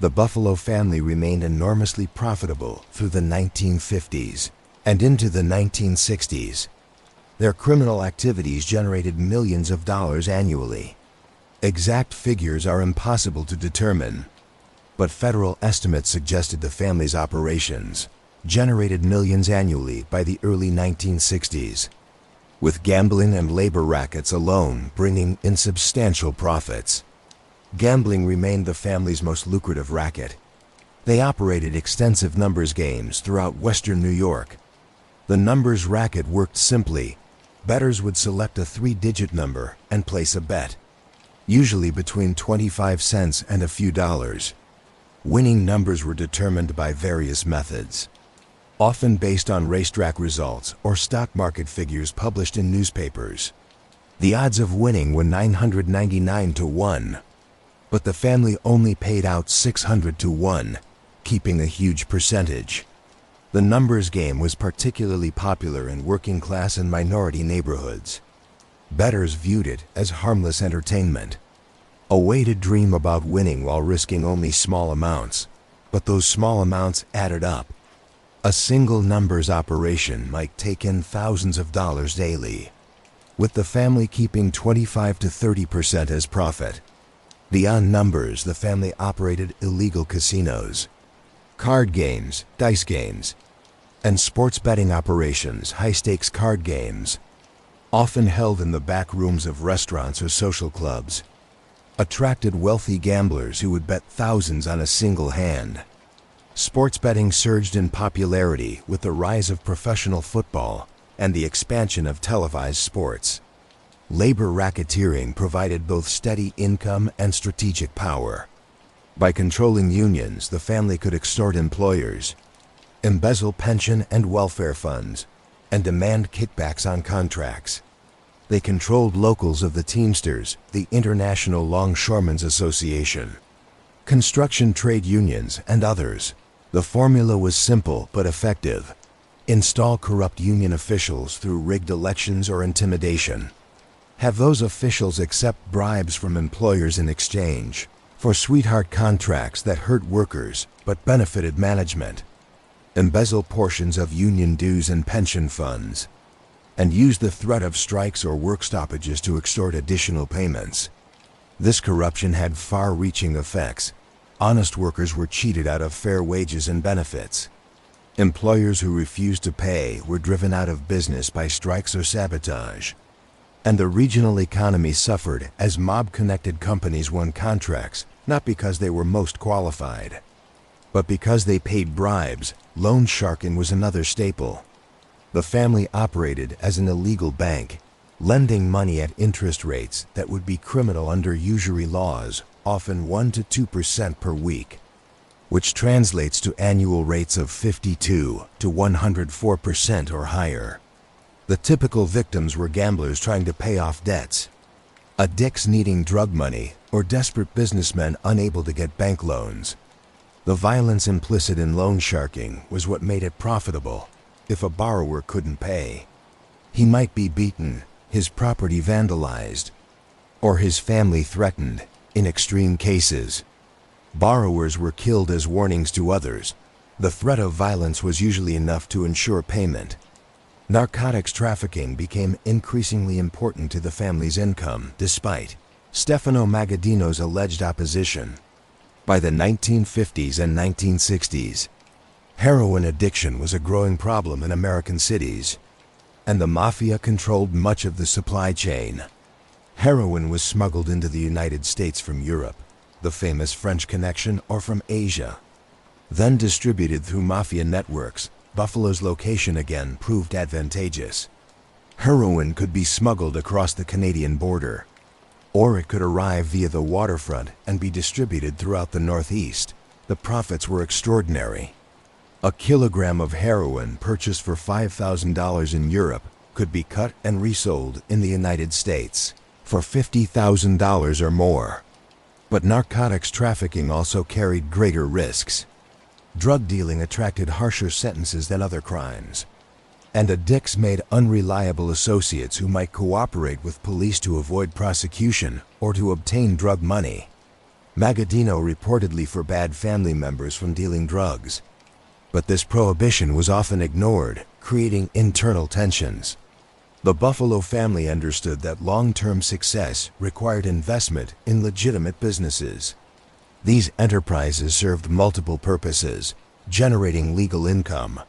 the Buffalo family remained enormously profitable through the 1950s and into the 1960s. Their criminal activities generated millions of dollars annually. Exact figures are impossible to determine, but federal estimates suggested the family's operations generated millions annually by the early 1960s. with gambling and labor rackets alone bringing in substantial profits. Gambling remained the family's most lucrative racket. They operated extensive numbers games throughout western New York. The numbers racket worked simply. Bettors would select a 3-digit number and place a bet, usually between 25 cents and a few dollars. Winning numbers were determined by various methods, often based on racetrack results or stock market figures published in newspapers. The odds of winning were 999 to 1, but the family only paid out 600 to 1, keeping a huge percentage. The numbers game was particularly popular in working class and minority neighborhoods. Bettors viewed it as harmless entertainment, a way to dream about winning while risking only small amounts. But those small amounts added up. A single numbers operation might take in thousands of dollars daily, with the family keeping 25 to 30% as profit. Beyond numbers, the family operated illegal casinos, card games, dice games, and sports betting operations. High-stakes card games, often held in the back rooms of restaurants or social clubs, attracted wealthy gamblers who would bet thousands on a single hand. Sports betting surged in popularity with the rise of professional football and the expansion of televised sports. Labor racketeering provided both steady income and strategic power. By controlling unions, the family could extort employers, embezzle pension and welfare funds, and demand kickbacks on contracts. They controlled locals of the Teamsters, the International Longshoremen's Association, construction trade unions, and others. The formula was simple but effective. Install corrupt union officials through rigged elections or intimidation. Have those officials accept bribes from employers in exchange for sweetheart contracts that hurt workers but benefited management. Embezzle portions of union dues and pension funds, and use the threat of strikes or work stoppages to extort additional payments. This corruption had far-reaching effects. Honest workers were cheated out of fair wages and benefits. Employers who refused to pay were driven out of business by strikes or sabotage. And the regional economy suffered as mob-connected companies won contracts, not because they were most qualified, but because they paid bribes. Loan sharking was another staple. The family operated as an illegal bank, lending money at interest rates that would be criminal under usury laws, often 1 to 2% per week, which translates to annual rates of 52 to 104% or higher. The typical victims were gamblers trying to pay off debts, addicts needing drug money, or desperate businessmen unable to get bank loans. The violence implicit in loan sharking was what made it profitable. If a borrower couldn't pay, he might be beaten, his property vandalized, or his family threatened. In extreme cases, borrowers were killed as warnings to others. The threat of violence was usually enough to ensure payment. Narcotics trafficking became increasingly important to the family's income, despite Stefano Magadino's alleged opposition. By the 1950s and 1960s, heroin addiction was a growing problem in American cities, and the Mafia controlled much of the supply chain. Heroin was smuggled into the United States from Europe, the famous French Connection, or from Asia, then distributed through Mafia networks. Buffalo's location again proved advantageous. Heroin could be smuggled across the Canadian border, or it could arrive via the waterfront and be distributed throughout the Northeast. The profits were extraordinary. A kilogram of heroin purchased for $5,000 in Europe could be cut and resold in the United States for $50,000 or more. But narcotics trafficking also carried greater risks. Drug dealing attracted harsher sentences than other crimes, and addicts made unreliable associates who might cooperate with police to avoid prosecution or to obtain drug money. Magaddino reportedly forbade family members from dealing drugs, but this prohibition was often ignored, creating internal tensions. The Buffalo family understood that long-term success required investment in legitimate businesses. These enterprises served multiple purposes: generating legal income,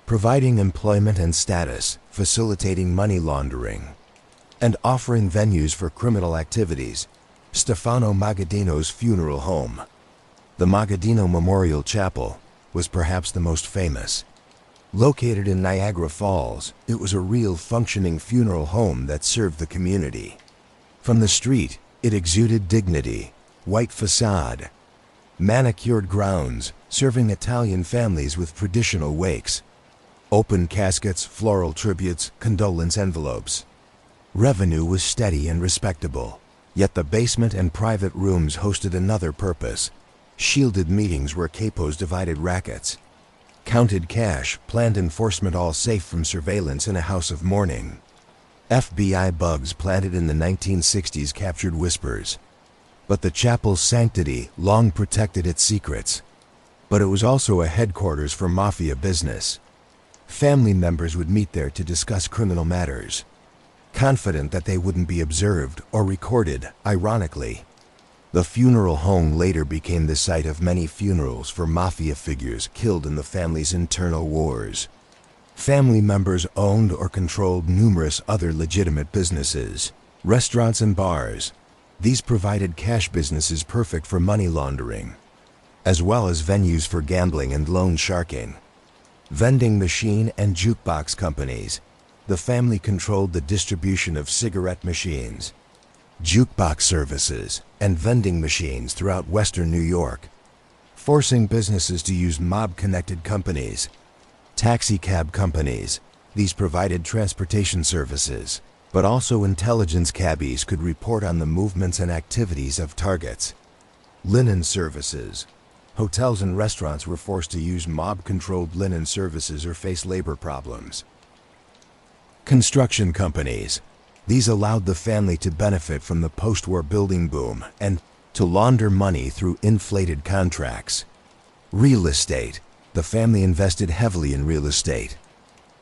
providing employment and status for facilitating money laundering, and offering venues for criminal activities. Stefano Magadino's funeral home, the Magaddino Memorial Chapel, was perhaps the most famous. Located in Niagara Falls, it was a real functioning funeral home that served the community. From the street, it exuded dignity, white facade, manicured grounds, serving Italian families with traditional wakes, open caskets, floral tributes, condolence envelopes. Revenue was steady and respectable, yet the basement and private rooms hosted another purpose: shielded meetings where capos divided rackets, counted cash, planned enforcement, all safe from surveillance in a house of mourning. FBI bugs planted in the 1960s captured whispers, but the chapel's sanctity long protected its secrets. But it was also a headquarters for mafia business. Family members would meet there to discuss criminal matters, confident that they wouldn't be observed or recorded. Ironically, the funeral home later became the site of many funerals for mafia figures killed in the family's internal wars. Family members owned or controlled numerous other legitimate businesses, restaurants and bars. These provided cash businesses perfect for money laundering, as well as venues for gambling and loan sharking. Vending machine and jukebox companies. The family controlled the distribution of cigarette machines, jukebox services, and vending machines throughout western New York, forcing businesses to use mob-connected companies. Taxi cab companies. These provided transportation services, but also intelligence cabbies could report on the movements and activities of targets. Linen services. Hotels and restaurants were forced to use mob-controlled linen services or face labor problems. Construction companies. These allowed the family to benefit from the post-war building boom and to launder money through inflated contracts. Real estate. The family invested heavily in real estate,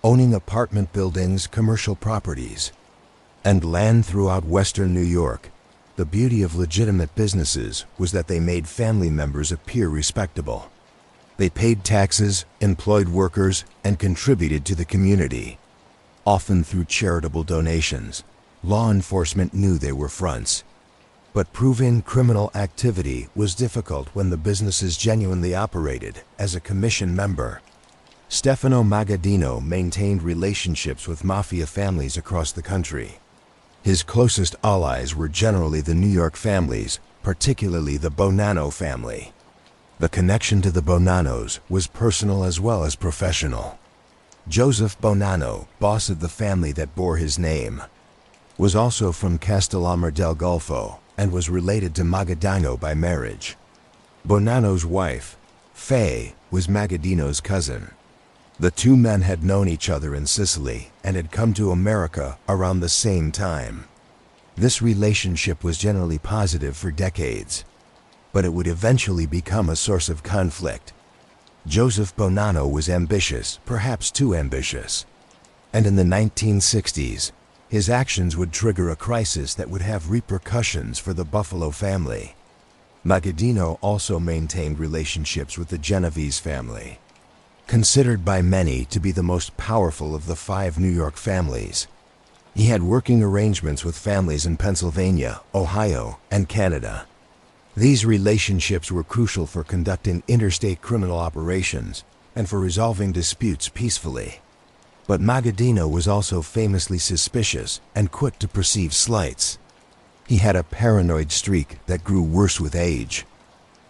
owning apartment buildings, commercial properties, and land throughout western New York. The beauty of legitimate businesses was that they made family members appear respectable. They paid taxes, employed workers, and contributed to the community, often through charitable donations. Law enforcement knew they were fronts, but proving criminal activity was difficult when the businesses genuinely operated as a commission member. Stefano Magadino maintained relationships with mafia families across the country. His closest allies were generally the New York families, particularly the Bonanno family. The connection to the Bonannos was personal as well as professional. Joseph Bonanno, boss of the family that bore his name, was also from Castellammarese del Golfo and was related to Magaddino by marriage. Bonanno's wife, Faye, was Magaddino's cousin. The two men had known each other in Sicily and had come to America around the same time. This relationship was generally positive for decades, but it would eventually become a source of conflict. Joseph Bonanno was ambitious, perhaps too ambitious, and in the 1960s, his actions would trigger a crisis that would have repercussions for the Buffalo family. Magaddino also maintained relationships with the Genovese family, considered by many to be the most powerful of the 5 New York families. He had working arrangements with families in Pennsylvania, Ohio, and Canada. These relationships were crucial for conducting interstate criminal operations and for resolving disputes peacefully. But Magaddino was also famously suspicious and quick to perceive slights. He had a paranoid streak that grew worse with age.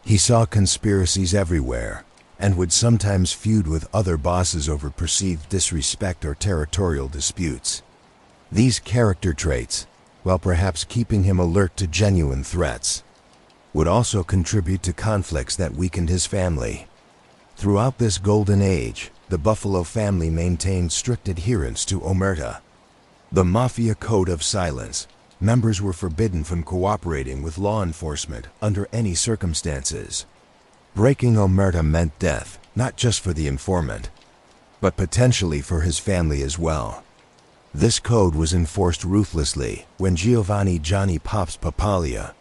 He saw conspiracies everywhere and would sometimes feud with other bosses over perceived disrespect or territorial disputes. These character traits, while perhaps keeping him alert to genuine threats, would also contribute to conflicts that weakened his family. Throughout this golden age, the Buffalo family maintained strict adherence to Omerta, the Mafia Code of Silence. Members were forbidden from cooperating with law enforcement under any circumstances. Breaking Omerta meant death, not just for the informant, but potentially for his family as well. This code was enforced ruthlessly when Giovanni "Johnny Pops" Papaglia,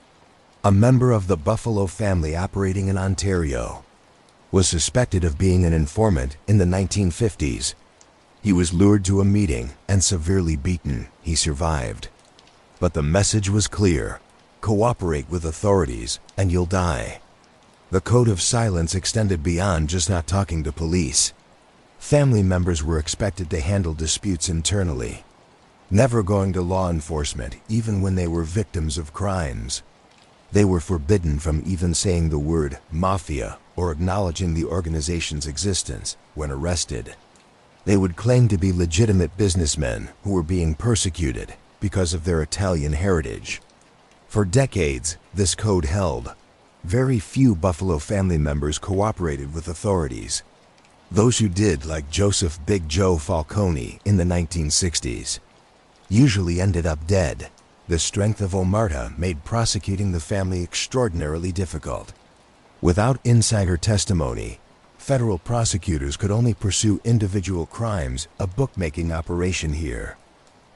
a member of the Buffalo family operating in Ontario, was suspected of being an informant in the 1950s. He was lured to a meeting and severely beaten. He survived. But the message was clear: cooperate with authorities and you'll die. The code of silence extended beyond just not talking to police. Family members were expected to handle disputes internally, never going to law enforcement even when they were victims of crimes. They were forbidden from even saying the word mafia or acknowledging the organization's existence when arrested. They would claim to be legitimate businessmen who were being persecuted because of their Italian heritage. For decades, this code held. Very few Buffalo family members cooperated with authorities. Those who did, like Joseph Big Joe Falcone in the 1960s, usually ended up dead. The strength of Omert made prosecuting the family extraordinarily difficult. Without insider testimony, federal prosecutors could only pursue individual crimes, a bookmaking operation here,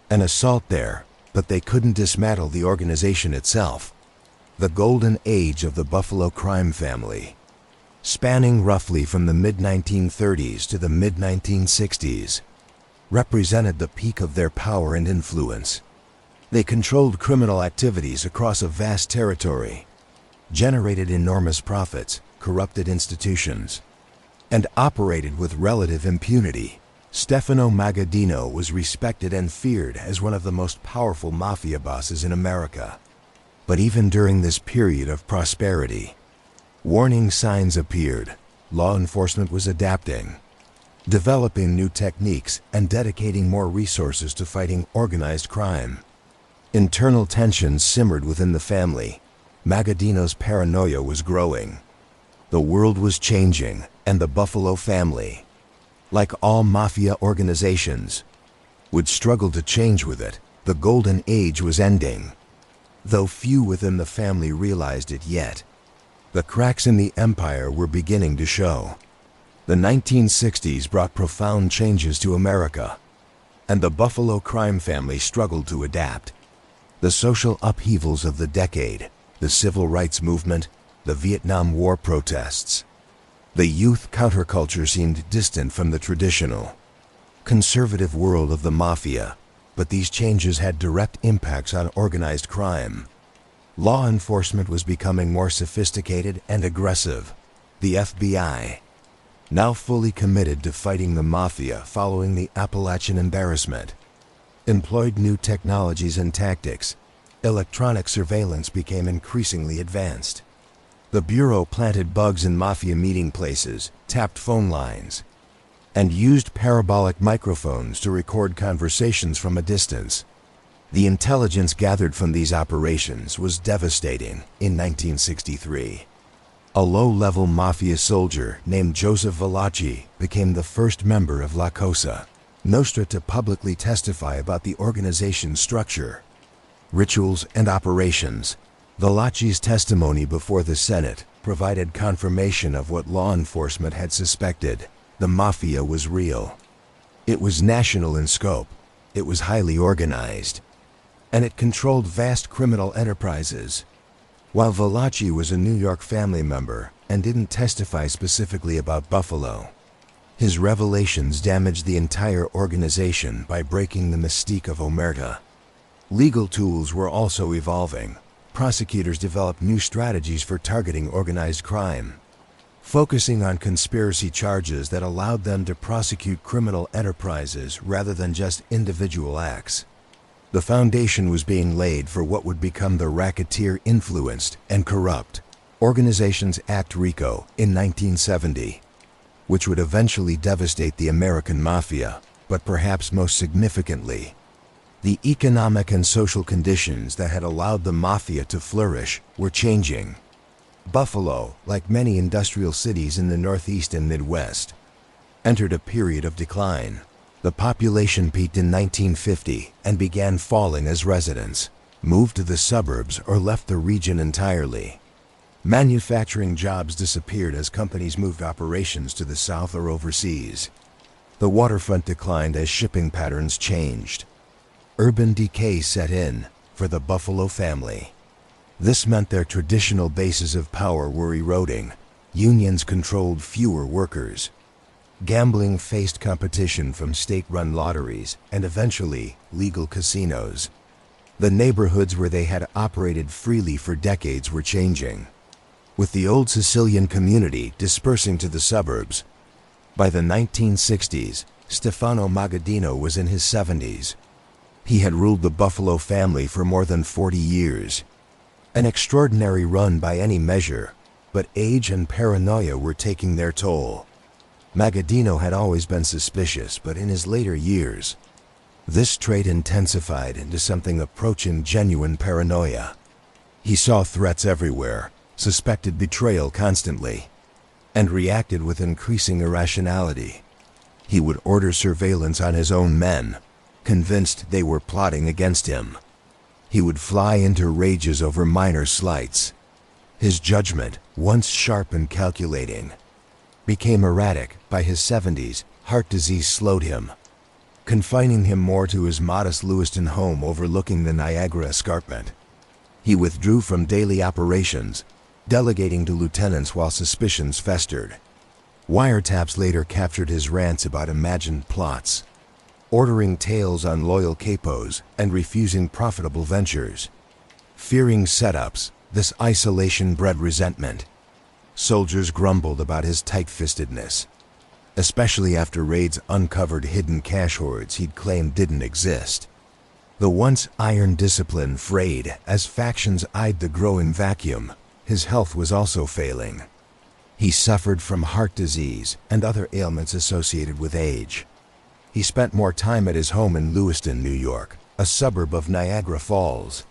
an assault there, but they couldn't dismantle the organization itself. The golden age of the Buffalo crime family, spanning roughly from the mid-1930s to the mid-1960s, represented the peak of their power and influence. They controlled criminal activities across a vast territory, generated enormous profits, corrupted institutions, and operated with relative impunity. Stefano Magadino was respected and feared as one of the most powerful mafia bosses in America. But even during this period of prosperity, warning signs appeared. Law enforcement was adapting, developing new techniques and dedicating more resources to fighting organized crime. Internal tensions simmered within the family. Magaddino's paranoia was growing. The world was changing, and the Buffalo family, like all mafia organizations, would struggle to change with it. The golden age was ending, though few within the family realized it yet. The cracks in the empire were beginning to show. The 1960s brought profound changes to America, and the Buffalo crime family struggled to adapt. The social upheavals of the decade, the civil rights movement, the Vietnam War protests. The youth counterculture seemed distant from the traditional, conservative world of the mafia, but these changes had direct impacts on organized crime. Law enforcement was becoming more sophisticated and aggressive. The FBI, now fully committed to fighting the mafia following the Appalachian embarrassment, employed new technologies and tactics. Electronic surveillance became increasingly advanced. The Bureau planted bugs in mafia meeting places, tapped phone lines, and used parabolic microphones to record conversations from a distance. The intelligence gathered from these operations was devastating. In 1963, a low-level mafia soldier named Joseph Valachi became the first member of La Cosa Nostra to publicly testify about the organization's structure, rituals, and operations. Valachi's testimony before the Senate provided confirmation of what law enforcement had suspected. The mafia was real. It was national in scope. It was highly organized, and it controlled vast criminal enterprises. While Valachi was a New York family member and didn't testify specifically about Buffalo, his revelations damaged the entire organization by breaking the mystique of Omerta. Legal tools were also evolving. Prosecutors developed new strategies for targeting organized crime, focusing on conspiracy charges that allowed them to prosecute criminal enterprises rather than just individual acts. The foundation was being laid for what would become the racketeer-influenced and corrupt Organizations Act RICO in 1970, which would eventually devastate the American Mafia, but perhaps most significantly, the economic and social conditions that had allowed the Mafia to flourish were changing. Buffalo, like many industrial cities in the Northeast and Midwest, entered a period of decline. The population peaked in 1950 and began falling as residents moved to the suburbs or left the region entirely. Manufacturing jobs disappeared as companies moved operations to the south or overseas. The waterfront declined as shipping patterns changed. Urban decay set in for the Buffalo family. This meant their traditional bases of power were eroding. Unions controlled fewer workers. Gambling faced competition from state-run lotteries and eventually legal casinos. The neighborhoods where they had operated freely for decades were changing, with the old Sicilian community dispersing to the suburbs. By the 1960s, Stefano Magadino was in his 70s. He had ruled the Buffalo family for more than 40 years. An extraordinary run by any measure, but age and paranoia were taking their toll. Magaddino had always been suspicious, but in his later years, this trait intensified into something approaching genuine paranoia. He saw threats everywhere, suspected betrayal constantly, and reacted with increasing irrationality. He would order surveillance on his own men, convinced they were plotting against him. He would fly into rages over minor slights. His judgment, once sharp and calculating, became erratic. By his 70s, heart disease slowed him, confining him more to his modest Lewiston home overlooking the Niagara Escarpment. He withdrew from daily operations, delegating to lieutenants while suspicions festered. Wiretaps later captured his rants about imagined plots, ordering tales on loyal capos and refusing profitable ventures. Fearing setups, this isolation bred resentment. Soldiers grumbled about his tight-fistedness, especially after raids uncovered hidden cash hoards he'd claimed didn't exist. The once iron discipline frayed as factions eyed the growing vacuum. His health was also failing. He suffered from heart disease and other ailments associated with age. He spent more time at his home in Lewiston, New York, a suburb of Niagara Falls,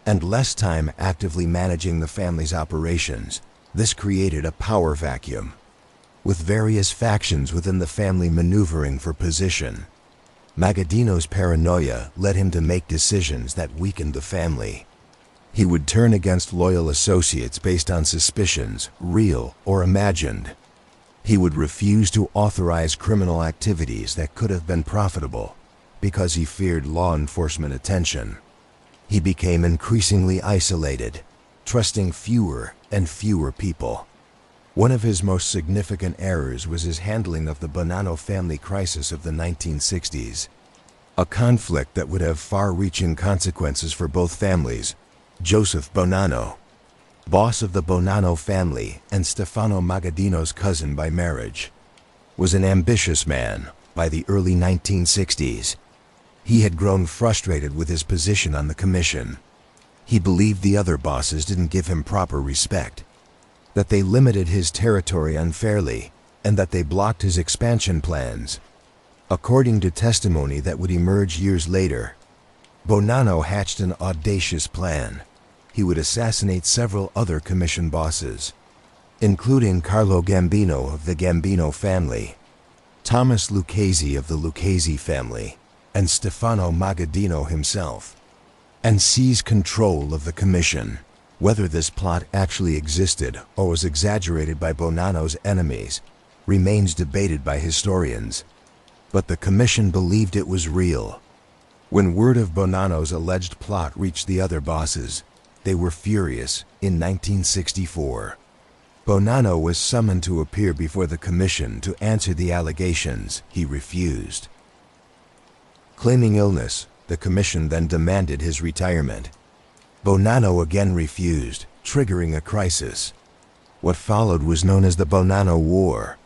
and less time actively managing the family's operations. This created a power vacuum, with various factions within the family maneuvering for position. Magaddino's paranoia led him to make decisions that weakened the family. He would turn against loyal associates based on suspicions, real or imagined. He would refuse to authorize criminal activities that could have been profitable because he feared law enforcement attention. He became increasingly isolated, trusting fewer and fewer people. One of his most significant errors was his handling of the Bonanno family crisis of the 1960s, a conflict that would have far-reaching consequences for both families. Joseph Bonanno, boss of the Bonanno family and Stefano Magadino's cousin by marriage, was an ambitious man. By the early 1960s, he had grown frustrated with his position on the commission. He believed the other bosses didn't give him proper respect, that they limited his territory unfairly, and that they blocked his expansion plans. According to testimony that would emerge years later, Bonanno hatched an audacious plan. He would assassinate several other commission bosses, including Carlo Gambino of the Gambino family, Thomas Lucchese of the Lucchese family, and Stefano Magadino himself, and seize control of the commission. Whether this plot actually existed or was exaggerated by Bonanno's enemies remains debated by historians, but the commission believed it was real. When word of Bonanno's alleged plot reached the other bosses, they were furious. In 1964, Bonanno was summoned to appear before the commission to answer the allegations. He refused. Claiming illness, the commission then demanded his retirement. Bonanno again refused, triggering a crisis. What followed was known as the Bonanno War,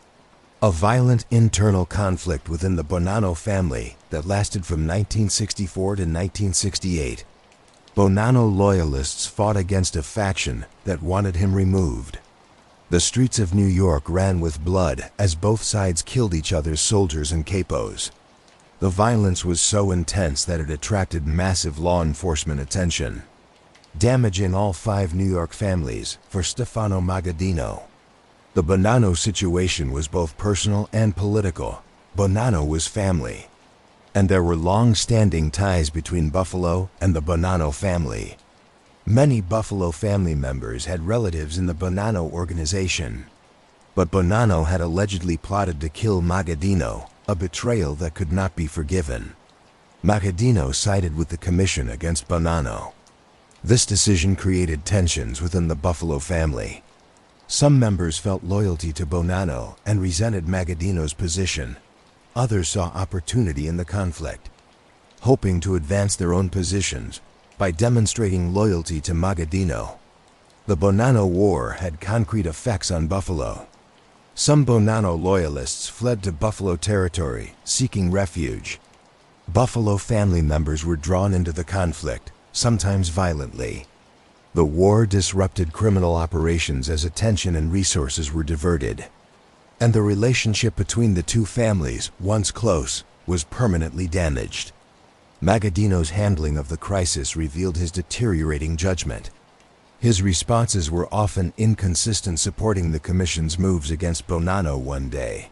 a violent internal conflict within the Bonanno family that lasted from 1964 to 1968. Bonanno loyalists fought against a faction that wanted him removed. The streets of New York ran with blood as both sides killed each other's soldiers and capos. The violence was so intense that it attracted massive law enforcement attention, damaging all 5 New York families. For Stefano Magadino, the Bonanno situation was both personal and political. Bonanno was family, and there were long-standing ties between Buffalo and the Bonanno family. Many Buffalo family members had relatives in the Bonanno organization, but Bonanno had allegedly plotted to kill Magaddino, a betrayal that could not be forgiven. Magaddino sided with the commission against Bonanno. This decision created tensions within the Buffalo family. Some members felt loyalty to Bonanno and resented Magaddino's position. Others saw opportunity in the conflict, hoping to advance their own positions by demonstrating loyalty to Magaddino. The Bonanno War had concrete effects on Buffalo. Some Bonanno loyalists fled to Buffalo territory, seeking refuge. Buffalo family members were drawn into the conflict, sometimes violently. The war disrupted criminal operations as attention and resources were diverted. And the relationship between the two families, once close, was permanently damaged. Magaddino's handling of the crisis revealed his deteriorating judgment. His responses were often inconsistent, supporting the Commission's moves against Bonanno one day,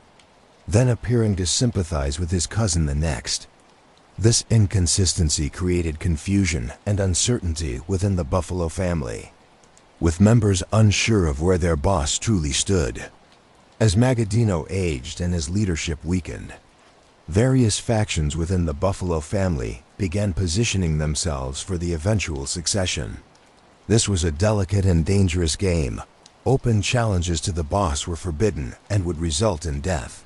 then appearing to sympathize with his cousin the next. This inconsistency created confusion and uncertainty within the Buffalo family, with members unsure of where their boss truly stood. As Magaddino aged and his leadership weakened, various factions within the Buffalo family began positioning themselves for the eventual succession. This was a delicate and dangerous game. Open challenges to the boss were forbidden and would result in death.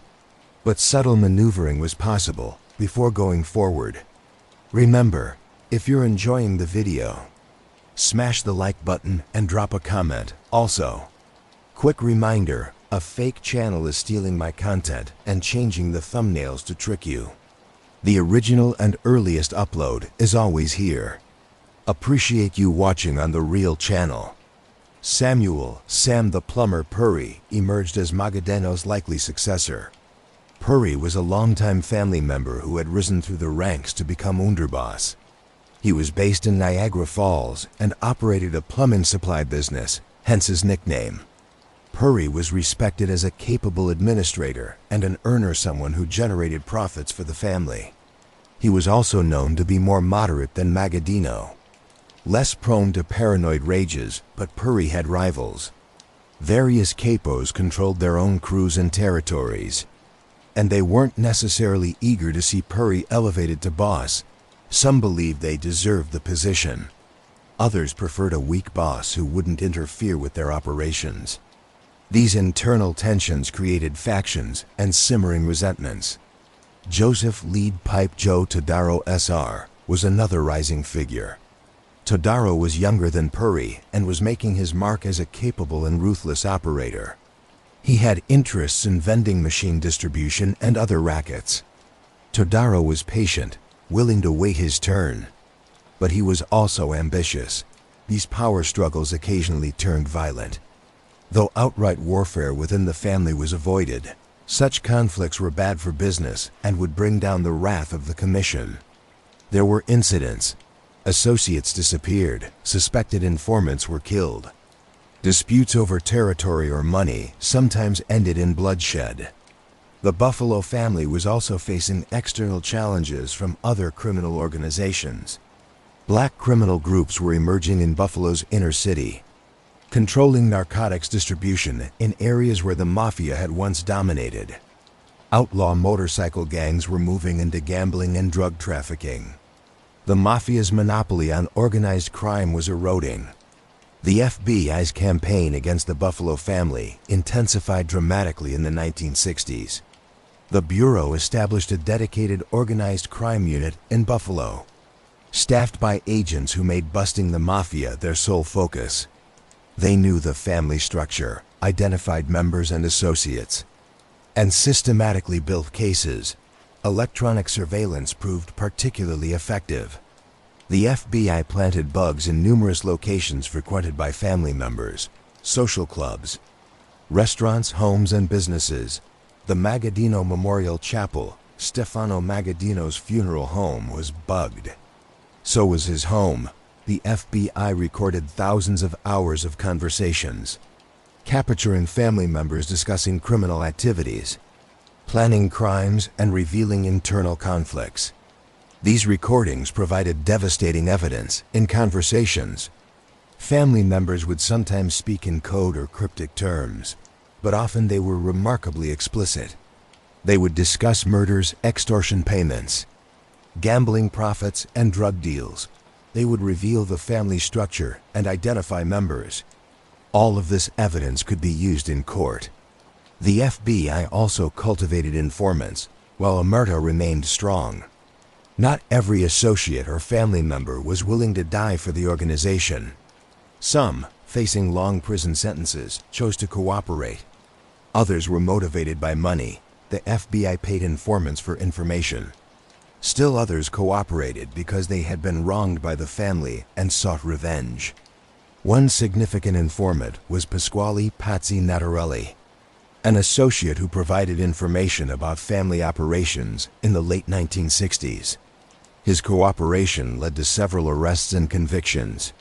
But subtle maneuvering was possible before going forward. Remember, if you're enjoying the video, smash the like button and drop a comment. Also, quick reminder, a fake channel is stealing my content and changing the thumbnails to trick you. The original and earliest upload is always here. Appreciate you watching on the real channel. Samuel "Sam the Plumber" Pur emerged as Magaddino's likely successor. Pur was a longtime family member who had risen through the ranks to become underboss. He was based in Niagara Falls and operated a plumbing supply business, hence his nickname. Pur was respected as a capable administrator and an earner, someone who generated profits for the family. He was also known to be more moderate than Magaddino, less prone to paranoid rages, but Pur had rivals. Various capos controlled their own crews and territories, and they weren't necessarily eager to see Pur elevated to boss. Some believed they deserved the position. Others preferred a weak boss who wouldn't interfere with their operations. These internal tensions created factions and simmering resentments. Joseph "Lead Pipe Joe" Todaro Sr. was another rising figure. Todaro was younger than Pur and was making his mark as a capable and ruthless operator. He had interests in vending machine distribution and other rackets. Todaro was patient, willing to wait his turn. But he was also ambitious. These power struggles occasionally turned violent. Though outright warfare within the family was avoided, such conflicts were bad for business and would bring down the wrath of the Commission. There were incidents. Associates disappeared, suspected informants were killed. Disputes over territory or money sometimes ended in bloodshed. The Buffalo family was also facing external challenges from other criminal organizations. Black criminal groups were emerging in Buffalo's inner city, controlling narcotics distribution in areas where the Mafia had once dominated. Outlaw motorcycle gangs were moving into gambling and drug trafficking. The Mafia's monopoly on organized crime was eroding. The FBI's campaign against the Buffalo family intensified dramatically in the 1960s. The Bureau established a dedicated organized crime unit in Buffalo, staffed by agents who made busting the Mafia their sole focus. They knew the family structure, identified members and associates, and systematically built cases. Electronic surveillance proved particularly effective. The FBI planted bugs in numerous locations frequented by family members, social clubs, restaurants, homes, and businesses. The Magaddino Memorial Chapel, Stefano Magadino's funeral home, was bugged. So was his home. The FBI recorded thousands of hours of conversations, capturing family members discussing criminal activities, planning crimes, and revealing internal conflicts. These recordings provided devastating evidence. In conversations, family members would sometimes speak in code or cryptic terms, but often they were remarkably explicit. They would discuss murders, extortion payments, gambling profits, and drug deals. They would reveal the family structure and identify members, All of this evidence could be used in court. The FBI also cultivated informants, while Omert remained strong. Not every associate or family member was willing to die for the organization. Some, facing long prison sentences, chose to cooperate. Others were motivated by money. The FBI paid informants for information. Still others cooperated because they had been wronged by the family and sought revenge. One significant informant was Pasquale "Patsy" Natarelli, an associate who provided information about family operations in the late 1960s. His cooperation led to several arrests and convictions.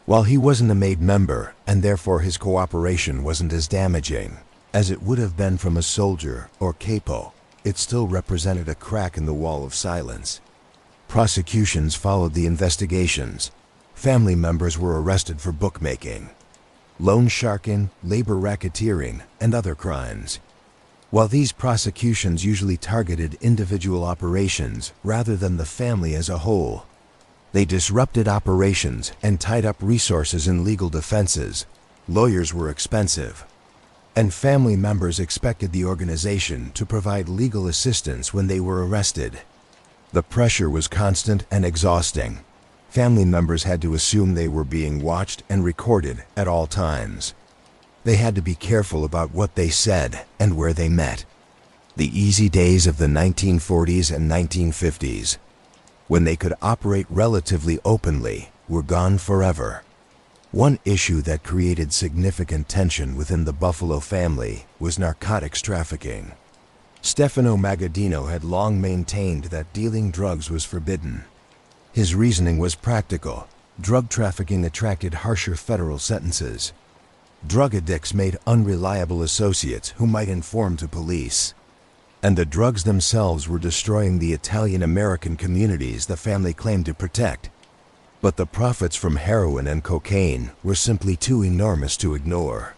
While he wasn't a made member, and therefore his cooperation wasn't as damaging as it would have been from a soldier or capo, it still represented a crack in the wall of silence. Prosecutions followed the investigations. Family members were arrested for bookmaking, loan sharking, labor racketeering, and other crimes. While these prosecutions usually targeted individual operations rather than the family as a whole, they disrupted operations and tied up resources in legal defenses. Lawyers were expensive, and family members expected the organization to provide legal assistance when they were arrested. The pressure was constant and exhausting. Family members had to assume they were being watched and recorded at all times. They had to be careful about what they said and where they met. The easy days of the 1940s and 1950s, when they could operate relatively openly, were gone forever. One issue that created significant tension within the Buffalo family was narcotics trafficking. Stefano Magadino had long maintained that dealing drugs was forbidden. His reasoning was practical. Drug trafficking attracted harsher federal sentences. Drug addicts made unreliable associates who might inform to police. And the drugs themselves were destroying the Italian-American communities the family claimed to protect. But the profits from heroin and cocaine were simply too enormous to ignore.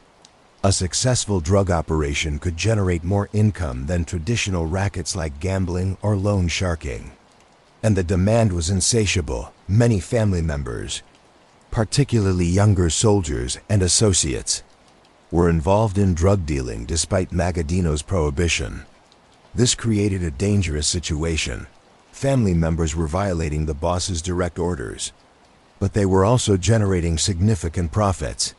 A successful drug operation could generate more income than traditional rackets like gambling or loan sharking. And the demand was insatiable. Many family members, particularly younger soldiers and associates, were involved in drug dealing despite Magaddino's prohibition. This created a dangerous situation. Family members were violating the boss's direct orders, but they were also generating significant profits.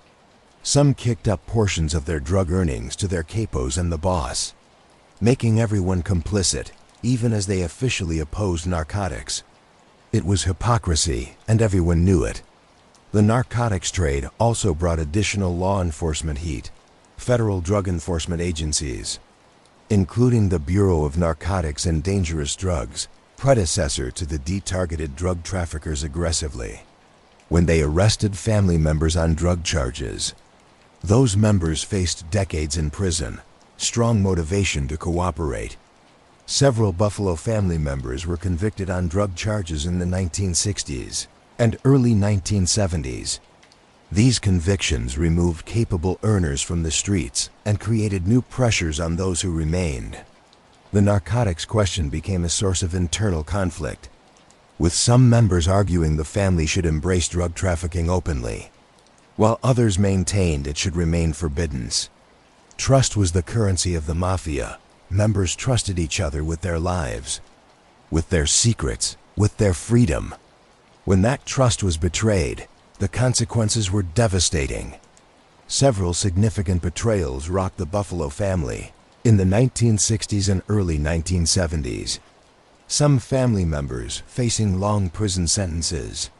Some kicked up portions of their drug earnings to their capos and the boss, making everyone complicit, even as they officially opposed narcotics. It was hypocrisy, and everyone knew it. The narcotics trade also brought additional law enforcement heat. Federal drug enforcement agencies, including the Bureau of Narcotics and Dangerous Drugs, predecessor to the de-targeted drug traffickers aggressively. When they arrested family members on drug charges, those members faced decades in prison, strong motivation to cooperate. Several Buffalo family members were convicted on drug charges in the 1960s and early 1970s. These convictions removed capable earners from the streets and created new pressures on those who remained. The narcotics question became a source of internal conflict, with some members arguing the family should embrace drug trafficking openly, while others maintained it should remain forbidden. Trust was the currency of the mafia. Members trusted each other with their lives, with their secrets, with their freedom. When that trust was betrayed, the consequences were devastating. Several significant betrayals rocked the Buffalo family in the 1960s and early 1970s. Some family members, facing long prison sentences,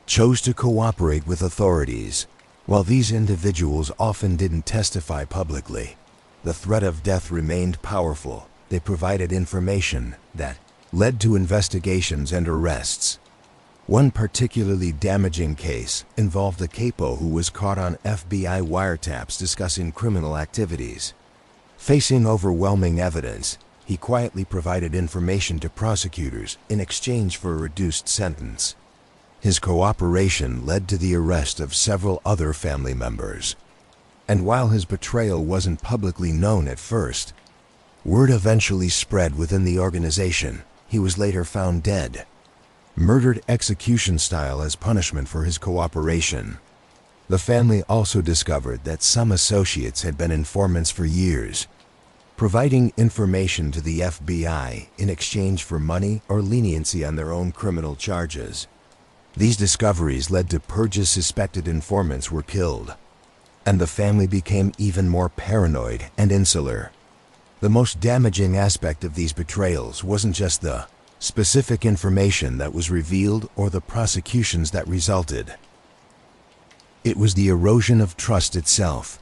chose to cooperate with authorities. While these individuals often didn't testify publicly, the threat of death remained powerful. They provided information that led to investigations and arrests. One particularly damaging case involved a capo who was caught on FBI wiretaps discussing criminal activities. Facing overwhelming evidence, he quietly provided information to prosecutors in exchange for a reduced sentence. His cooperation led to the arrest of several other family members. And while his betrayal wasn't publicly known at first, word eventually spread within the organization. He was later found dead, murdered execution style as punishment for his cooperation. The family also discovered that some associates had been informants for years, providing information to the FBI in exchange for money or leniency on their own criminal charges. These discoveries led to Pur's suspected informants were killed, and the family became even more paranoid and insular. The most damaging aspect of these betrayals wasn't just the specific information that was revealed or the prosecutions that resulted. It was the erosion of trust itself.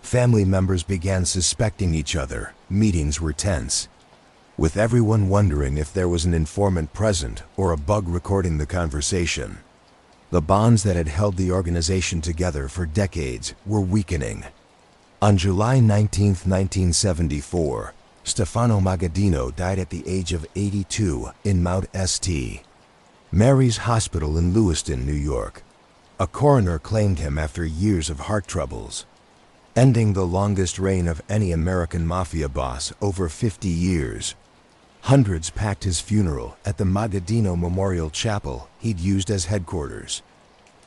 Family members began suspecting each other, meetings were tense, with everyone wondering if there was an informant present or a bug recording the conversation. The bonds that had held the organization together for decades were weakening. On July 19, 1974, Stefano Magadino died at the age of 82 in Mount St. Mary's Hospital in Lewiston, New York. A coroner claimed him after years of heart troubles, ending the longest reign of any American Mafia boss, over 50 years. Hundreds packed his funeral at the Magaddino Memorial Chapel he'd used as headquarters.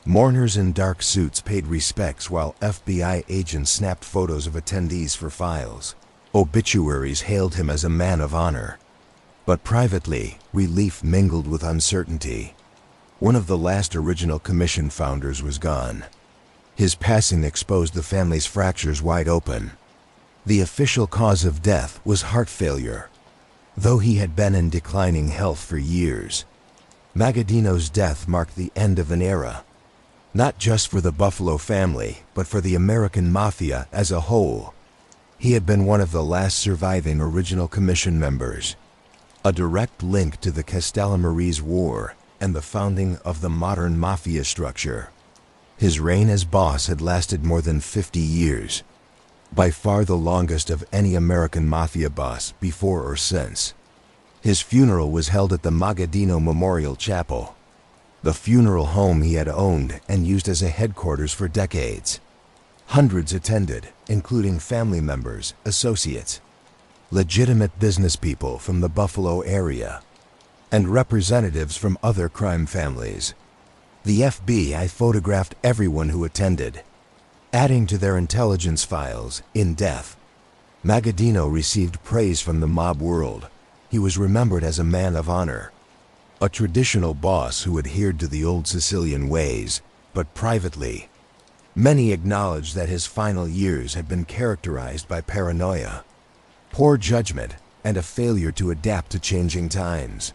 Mourners in dark suits paid respects while FBI agents snapped photos of attendees for files. Obituaries hailed him as a man of honor. But privately, relief mingled with uncertainty. One of the last original commission founders was gone. His passing exposed the family's fractures wide open. The official cause of death was heart failure, though he had been in declining health for years. Magaddino's death marked the end of an era, not just for the Buffalo family, but for the American Mafia as a whole. He had been one of the last surviving original commission members, a direct link to the Castellammarese War and the founding of the modern mafia structure. His reign as boss had lasted more than 50 years, by far the longest of any American Mafia boss before or since. His funeral was held at the Magaddino Memorial Chapel, the funeral home he had owned and used as a headquarters for decades. Hundreds attended, including family members, associates, legitimate business people from the Buffalo area, and representatives from other crime families. The FBI photographed everyone who attended, adding to their intelligence files in death. Magaddino received praise from the mob world. He was remembered as a man of honor, a traditional boss who adhered to the old Sicilian ways, but privately, many acknowledged that his final years had been characterized by paranoia, poor judgment, and a failure to adapt to changing times.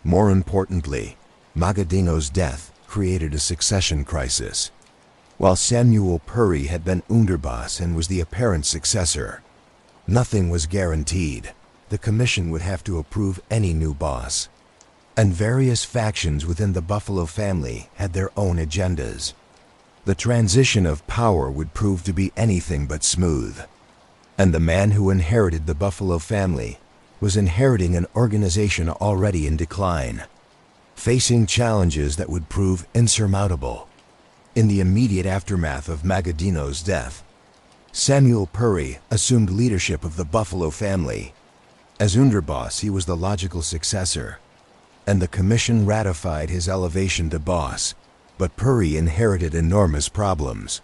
More importantly, Magaddino's death created a succession crisis. While Samuel Pur had been underboss and was the apparent successor, nothing was guaranteed. The commission would have to approve any new boss, and various factions within the Buffalo family had their own agendas. The transition of power would prove to be anything but smooth, and the man who inherited the Buffalo family was inheriting an organization already in decline, facing challenges that would prove insurmountable. In the immediate aftermath of Magaddino's death, Samuel Pur assumed leadership of the Buffalo family. As underboss, he was the logical successor, and the commission ratified his elevation to boss, but Pur inherited enormous problems.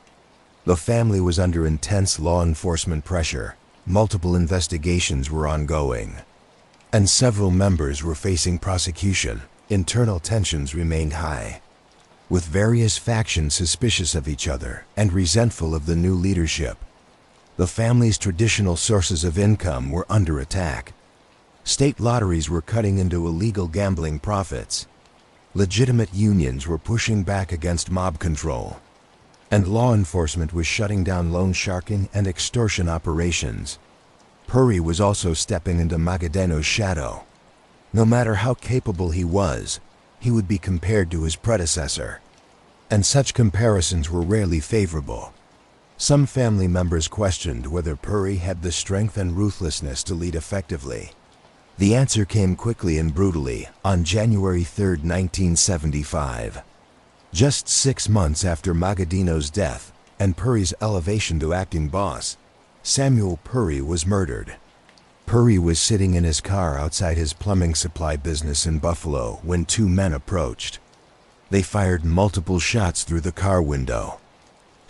The family was under intense law enforcement pressure. Multiple investigations were ongoing, and several members were facing prosecution. Internal tensions remained high, with various factions suspicious of each other and resentful of the new leadership. The family's traditional sources of income were under attack. State lotteries were cutting into illegal gambling profits. Legitimate unions were pushing back against mob control, and law enforcement was shutting down loan sharking and extortion operations. Pur was also stepping into Magaddino's shadow. No matter how capable he was, he would be compared to his predecessor, and such comparisons were rarely favorable. Some family members questioned whether Pur had the strength and ruthlessness to lead effectively. The answer came quickly and brutally on January 3, 1975. Just 6 months after Magaddino's death and Pur's elevation to acting boss, Samuel Pur was murdered. Pur was sitting in his car outside his plumbing supply business in Buffalo when 2 men approached. They fired multiple shots through the car window.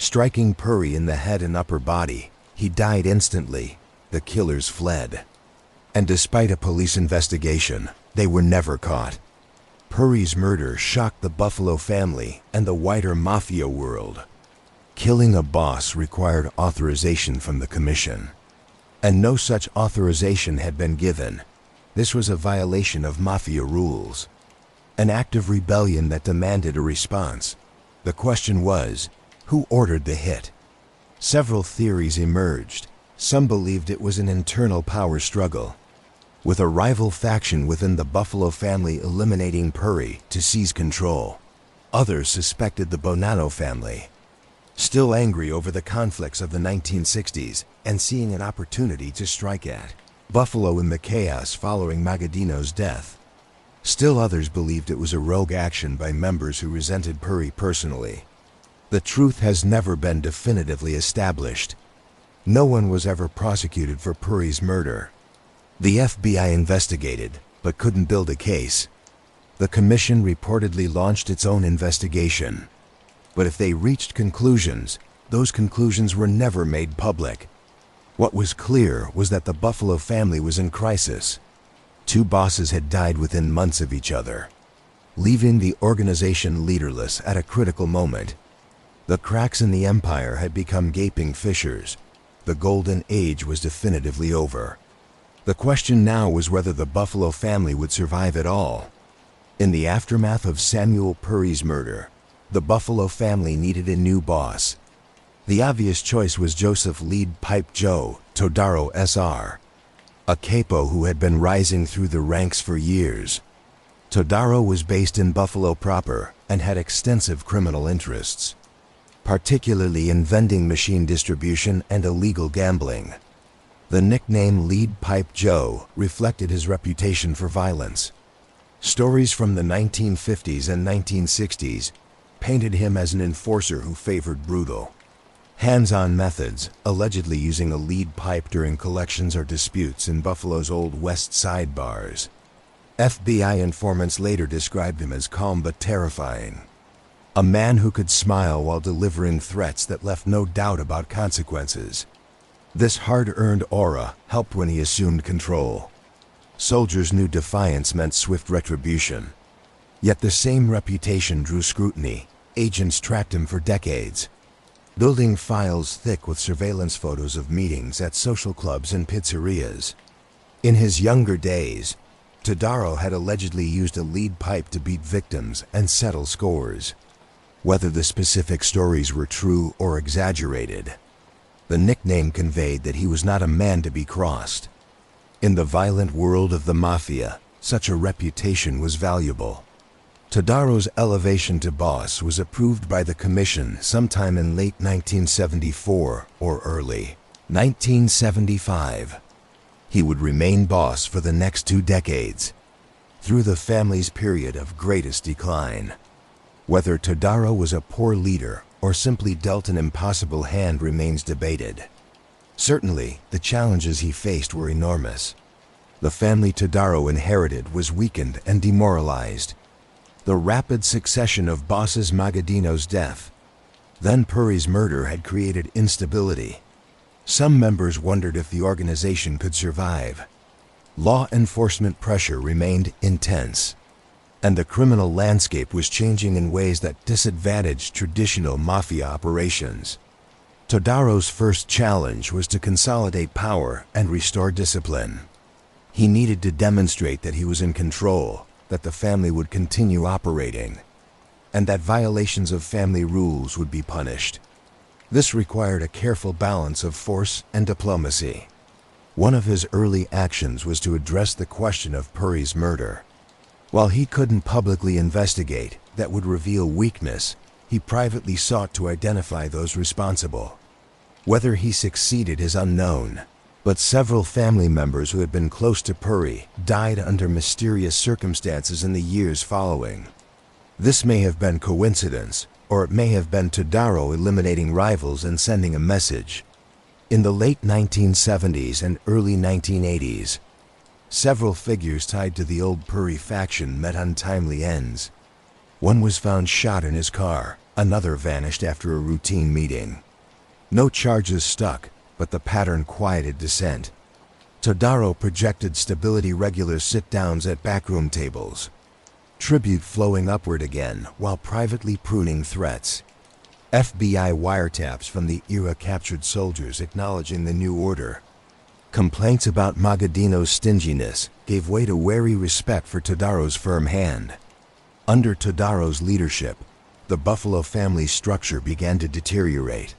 Striking Puri in the head and upper body, he died instantly. The killers fled. And despite a police investigation, they were never caught. Puri's murder shocked the Buffalo family and the wider mafia world. Killing a boss required authorization from the commission, and no such authorization had been given. This was a violation of mafia rules, an act of rebellion that demanded a response. The question was, who ordered the hit? Several theories emerged. Some believed it was an internal power struggle, with a rival faction within the Buffalo family eliminating Puri to seize control. Others suspected the Bonanno family, still angry over the conflicts of the 1960s and seeing an opportunity to strike at Buffalo in the chaos following Magaddino's death. Still others believed it was a rogue action by members who resented Puri personally. The truth has never been definitively established. No one was ever prosecuted for Puri's murder. The FBI investigated, but couldn't build a case. The commission reportedly launched its own investigation. But if they reached conclusions, those conclusions were never made public. What was clear was that the Buffalo family was in crisis. Two bosses had died within months of each other, leaving the organization leaderless at a critical moment. The cracks in the empire had become gaping fissures. The golden age was definitively over. The question now was whether the Buffalo family would survive at all. In the aftermath of Samuel Pur's murder, the Buffalo family needed a new boss. The obvious choice was Joseph Lead Pipe Joe Todaro Sr., a capo who had been rising through the ranks for years. Todaro was based in Buffalo proper and had extensive criminal interests, particularly in vending machine distribution and illegal gambling. The nickname Lead Pipe Joe reflected his reputation for violence. Stories from the 1950s and 1960s painted him as an enforcer who favored brutal, hands-on methods, allegedly using a lead pipe during collections or disputes in Buffalo's old West Side bars. FBI informants later described him as calm but terrifying, a man who could smile while delivering threats that left no doubt about consequences. This hard-earned aura helped when he assumed control. Soldiers knew defiance meant swift retribution. Yet the same reputation drew scrutiny. Agents tracked him for decades, building files thick with surveillance photos of meetings at social clubs and pizzerias. In his younger days, Todaro had allegedly used a lead pipe to beat victims and settle scores. Whether the specific stories were true or exaggerated, the nickname conveyed that he was not a man to be crossed. In the violent world of the mafia, such a reputation was valuable. Todaro's elevation to boss was approved by the commission sometime in late 1974 or early 1975. He would remain boss for the next 2 decades, through the family's period of greatest decline. Whether Todaro was a poor leader or simply dealt an impossible hand remains debated. Certainly, the challenges he faced were enormous. The family Todaro inherited was weakened and demoralized. The rapid succession of bosses Magaddino's death, then Pur's murder had created instability. Some members wondered if the organization could survive. Law enforcement pressure remained intense, and the criminal landscape was changing in ways that disadvantaged traditional mafia operations. Todaro's first challenge was to consolidate power and restore discipline. He needed to demonstrate that he was in control, that the family would continue operating, and that violations of family rules would be punished. This required a careful balance of force and diplomacy. One of his early actions was to address the question of Pur's murder. While he couldn't publicly investigate, that would reveal weakness, he privately sought to identify those responsible. Whether he succeeded is unknown, but several family members who had been close to Pur died under mysterious circumstances in the years following. This may have been coincidence, or it may have been Todaro eliminating rivals and sending a message. In the late 1970s and early 1980s, several figures tied to the old Pur faction met untimely ends. One was found shot in his car, another vanished after a routine meeting. No charges stuck, but the pattern quieted dissent. Todaro projected stability, regular sit-downs at backroom tables. Tribute flowing upward again, while privately pruning threats. FBI wiretaps from the era captured soldiers acknowledging the new order. Complaints about Magaddino's stinginess gave way to wary respect for Todaro's firm hand. Under Todaro's leadership, the Buffalo family structure began to deteriorate.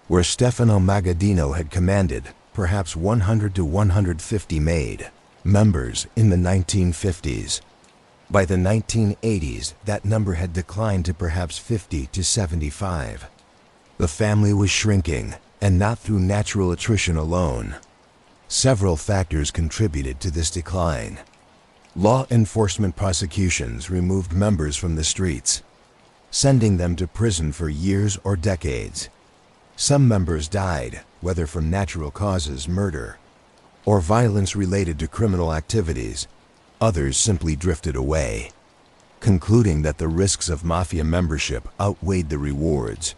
Where Stefano Magadino had commanded perhaps 100 to 150 made members in the 1950s. By the 1980s, that number had declined to perhaps 50 to 75. The family was shrinking, and not through natural attrition alone. Several factors contributed to this decline. Law enforcement prosecutions removed members from the streets, sending them to prison for years or decades. Some members died, whether from natural causes, murder, or violence related to criminal activities. Others simply drifted away, concluding that the risks of mafia membership outweighed the rewards.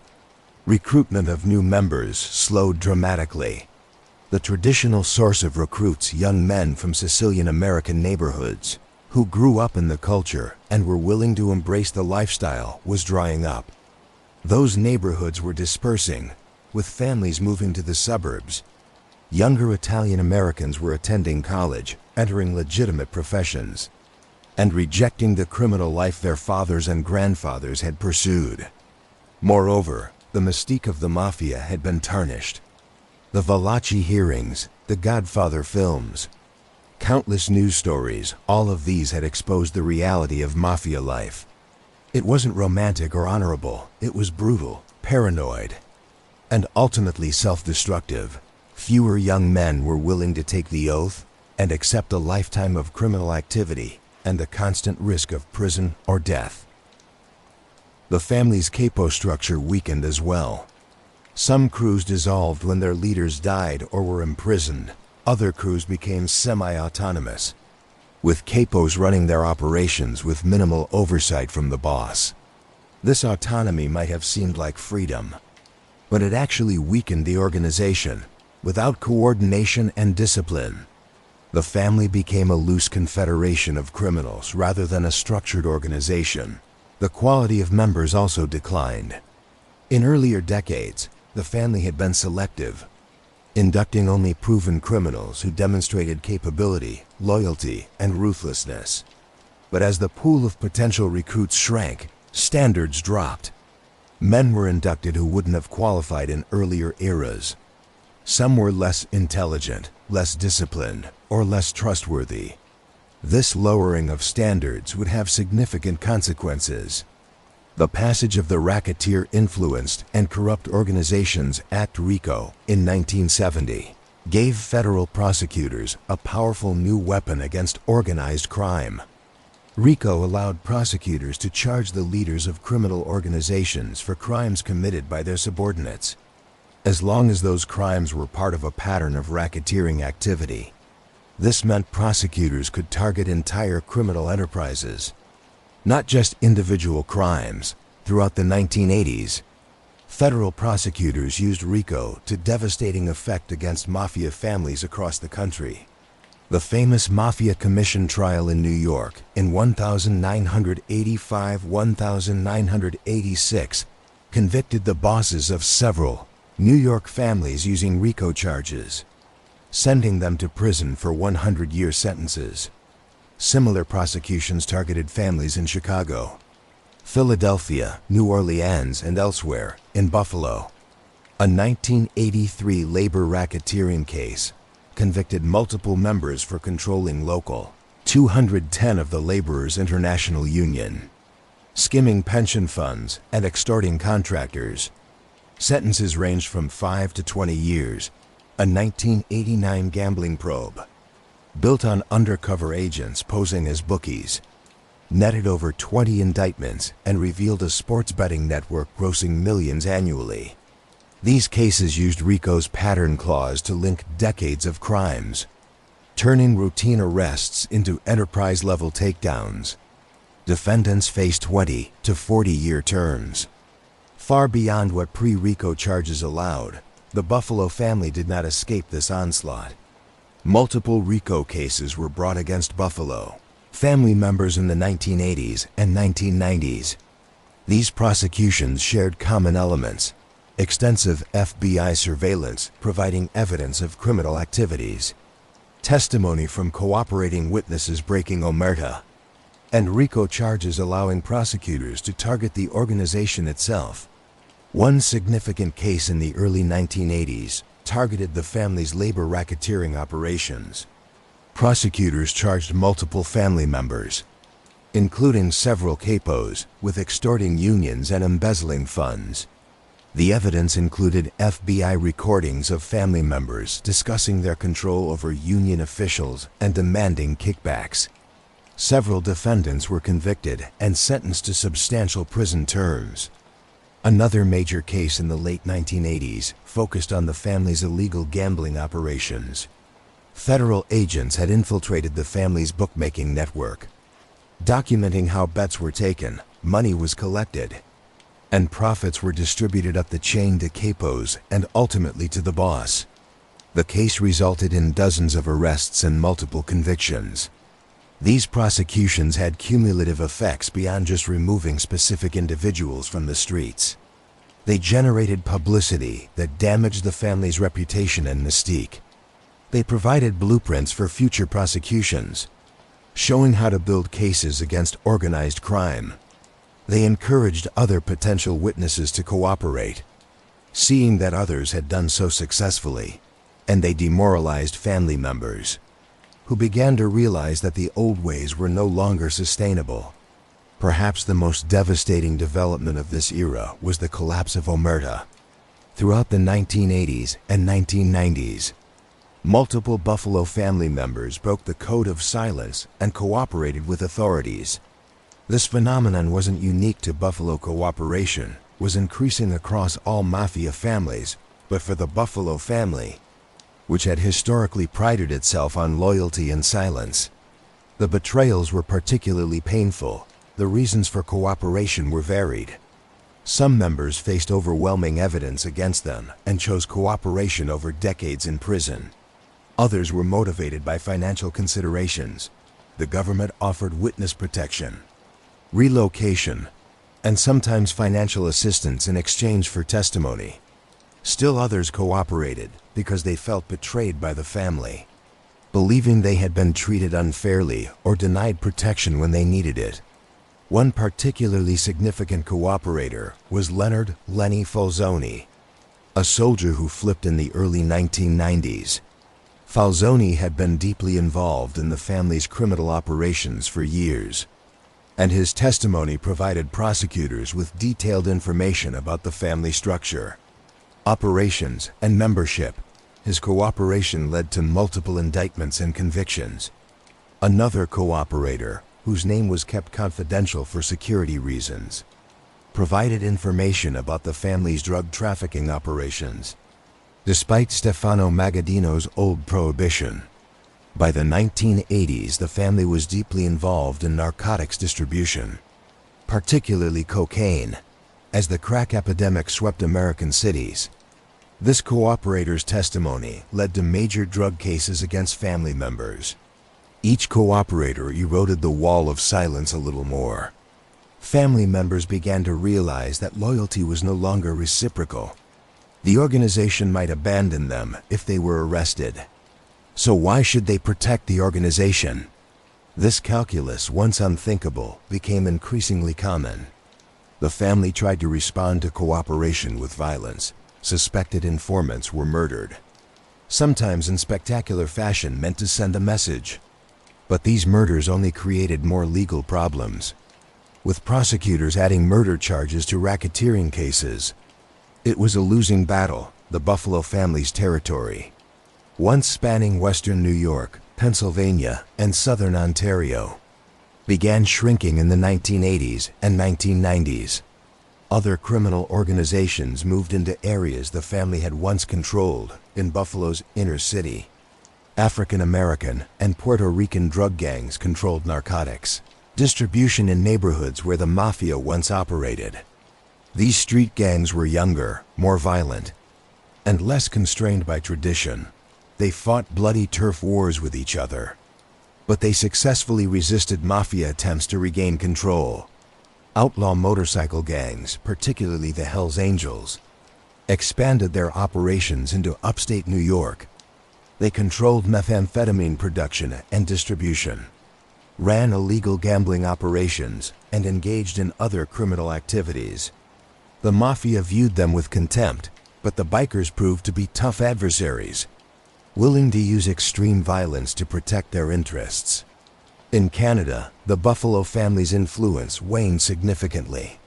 Recruitment of new members slowed dramatically. The traditional source of recruits, young men from Sicilian American neighborhoods, who grew up in the culture and were willing to embrace the lifestyle, was drying up. Those neighborhoods were dispersing, with families moving to the suburbs. Younger Italian Americans were attending college, entering legitimate professions, and rejecting the criminal life their fathers and grandfathers had pursued. Moreover, the mystique of the mafia had been tarnished. The Valachi hearings, the Godfather films, countless news stories, all of these had exposed the reality of mafia life. It wasn't romantic or honorable, it was brutal, paranoid, and ultimately self-destructive. Fewer young men were willing to take the oath and accept a lifetime of criminal activity and the constant risk of prison or death. The family's capo structure weakened as well. Some crews dissolved when their leaders died or were imprisoned. Other crews became semi-autonomous, with capos running their operations with minimal oversight from the boss. This autonomy might have seemed like freedom, but it actually weakened the organization. Without coordination and discipline, the family became a loose confederation of criminals rather than a structured organization. The quality of members also declined. In earlier decades, the family had been selective, inducting only proven criminals who demonstrated capability, loyalty, and ruthlessness. But as the pool of potential recruits shrank, standards dropped. Men were inducted who wouldn't have qualified in earlier eras. Some were less intelligent, less disciplined, or less trustworthy. This lowering of standards would have significant consequences. The passage of the Racketeer-Influenced and Corrupt Organizations Act RICO in 1970 gave federal prosecutors a powerful new weapon against organized crime. RICO allowed prosecutors to charge the leaders of criminal organizations for crimes committed by their subordinates, as long as those crimes were part of a pattern of racketeering activity. This meant prosecutors could target entire criminal enterprises, not just individual crimes. Throughout the 1980s, federal prosecutors used RICO to devastating effect against mafia families across the country. The famous Mafia Commission trial in New York in 1985-1986 convicted the bosses of several New York families using RICO charges, sending them to prison for 100-year sentences. Similar prosecutions targeted families in Chicago, Philadelphia, New Orleans, and elsewhere. In Buffalo, a 1983 labor racketeering case convicted multiple members for controlling local 210 of the Laborers International Union, skimming pension funds, and extorting contractors. Sentences ranged from 5 to 20 years. A 1989 gambling probe, built on undercover agents posing as bookies, netted over 20 indictments and revealed a sports betting network grossing millions annually. These cases used RICO's pattern clause to link decades of crimes, turning routine arrests into enterprise-level takedowns. Defendants faced 20 to 40-year terms. Far beyond what pre-RICO charges allowed, the Buffalo family did not escape this onslaught. Multiple RICO cases were brought against Buffalo family members in the 1980s and 1990s. These prosecutions shared common elements: extensive FBI surveillance providing evidence of criminal activities, testimony from cooperating witnesses breaking omerta, and RICO charges allowing prosecutors to target the organization itself. One significant case in the early 1980s targeted the family's labor racketeering operations. Prosecutors charged multiple family members, including several capos, with extorting unions and embezzling funds. The evidence included FBI recordings of family members discussing their control over union officials and demanding kickbacks. Several defendants were convicted and sentenced to substantial prison terms. Another major case in the late 1980s focused on the family's illegal gambling operations. Federal agents had infiltrated the family's bookmaking network, documenting how bets were taken, money was collected, and profits were distributed up the chain to capos and ultimately to the boss. The case resulted in dozens of arrests and multiple convictions. These prosecutions had cumulative effects beyond just removing specific individuals from the streets. They generated publicity that damaged the family's reputation and mystique. They provided blueprints for future prosecutions, showing how to build cases against organized crime. They encouraged other potential witnesses to cooperate, seeing that others had done so successfully, and they demoralized family members, who began to realize that the old ways were no longer sustainable. Perhaps the most devastating development of this era was the collapse of omerta. Throughout the 1980s and 1990s, multiple Buffalo family members broke the code of silence and cooperated with authorities. This phenomenon wasn't unique to Buffalo. Cooperation was increasing across all mafia families, but for the Buffalo family, which had historically prided itself on loyalty and silence, the betrayals were particularly painful. The reasons for cooperation were varied. Some members faced overwhelming evidence against them and chose cooperation over decades in prison. Others were motivated by financial considerations. The government offered witness protection, relocation, and sometimes financial assistance in exchange for testimony. Still others cooperated because they felt betrayed by the family, believing they had been treated unfairly or denied protection when they needed it. One particularly significant cooperator was Leonard "Lenny" Falzoni, a soldier who flipped in the early 1990s. Falzoni had been deeply involved in the family's criminal operations for years, and his testimony provided prosecutors with detailed information about the family structure, operations, and membership. His cooperation led to multiple indictments and convictions. Another cooperator, whose name was kept confidential for security reasons, provided information about the family's drug trafficking operations. Despite Stefano Magadino's old prohibition, by the 1980s the family was deeply involved in narcotics distribution, particularly cocaine, as the crack epidemic swept American cities. This cooperator's testimony led to major drug cases against family members. Each cooperator eroded the wall of silence a little more. Family members began to realize that loyalty was no longer reciprocal. The organization might abandon them if they were arrested. So why should they protect the organization? This calculus, once unthinkable, became increasingly common. The family tried to respond to cooperation with violence. Suspected informants were murdered, sometimes in spectacular fashion meant to send a message. But these murders only created more legal problems, with prosecutors adding murder charges to racketeering cases. It was a losing battle, the Buffalo family's territory, once spanning western New York, Pennsylvania, and southern Ontario, began shrinking in the 1980s and 1990s. Other criminal organizations moved into areas the family had once controlled in Buffalo's inner city. African American and Puerto Rican drug gangs controlled narcotics, Distribution in neighborhoods where the mafia once operated. These street gangs were younger, more violent, and less constrained by tradition. They fought bloody turf wars with each other, but they successfully resisted mafia attempts to regain control. Outlaw motorcycle gangs, particularly the Hells Angels, expanded their operations into upstate New York. They controlled methamphetamine production and distribution, ran illegal gambling operations, and engaged in other criminal activities. The mafia viewed them with contempt, but the bikers proved to be tough adversaries, willing to use extreme violence to protect their interests. In Canada, the Buffalo family's influence waned significantly.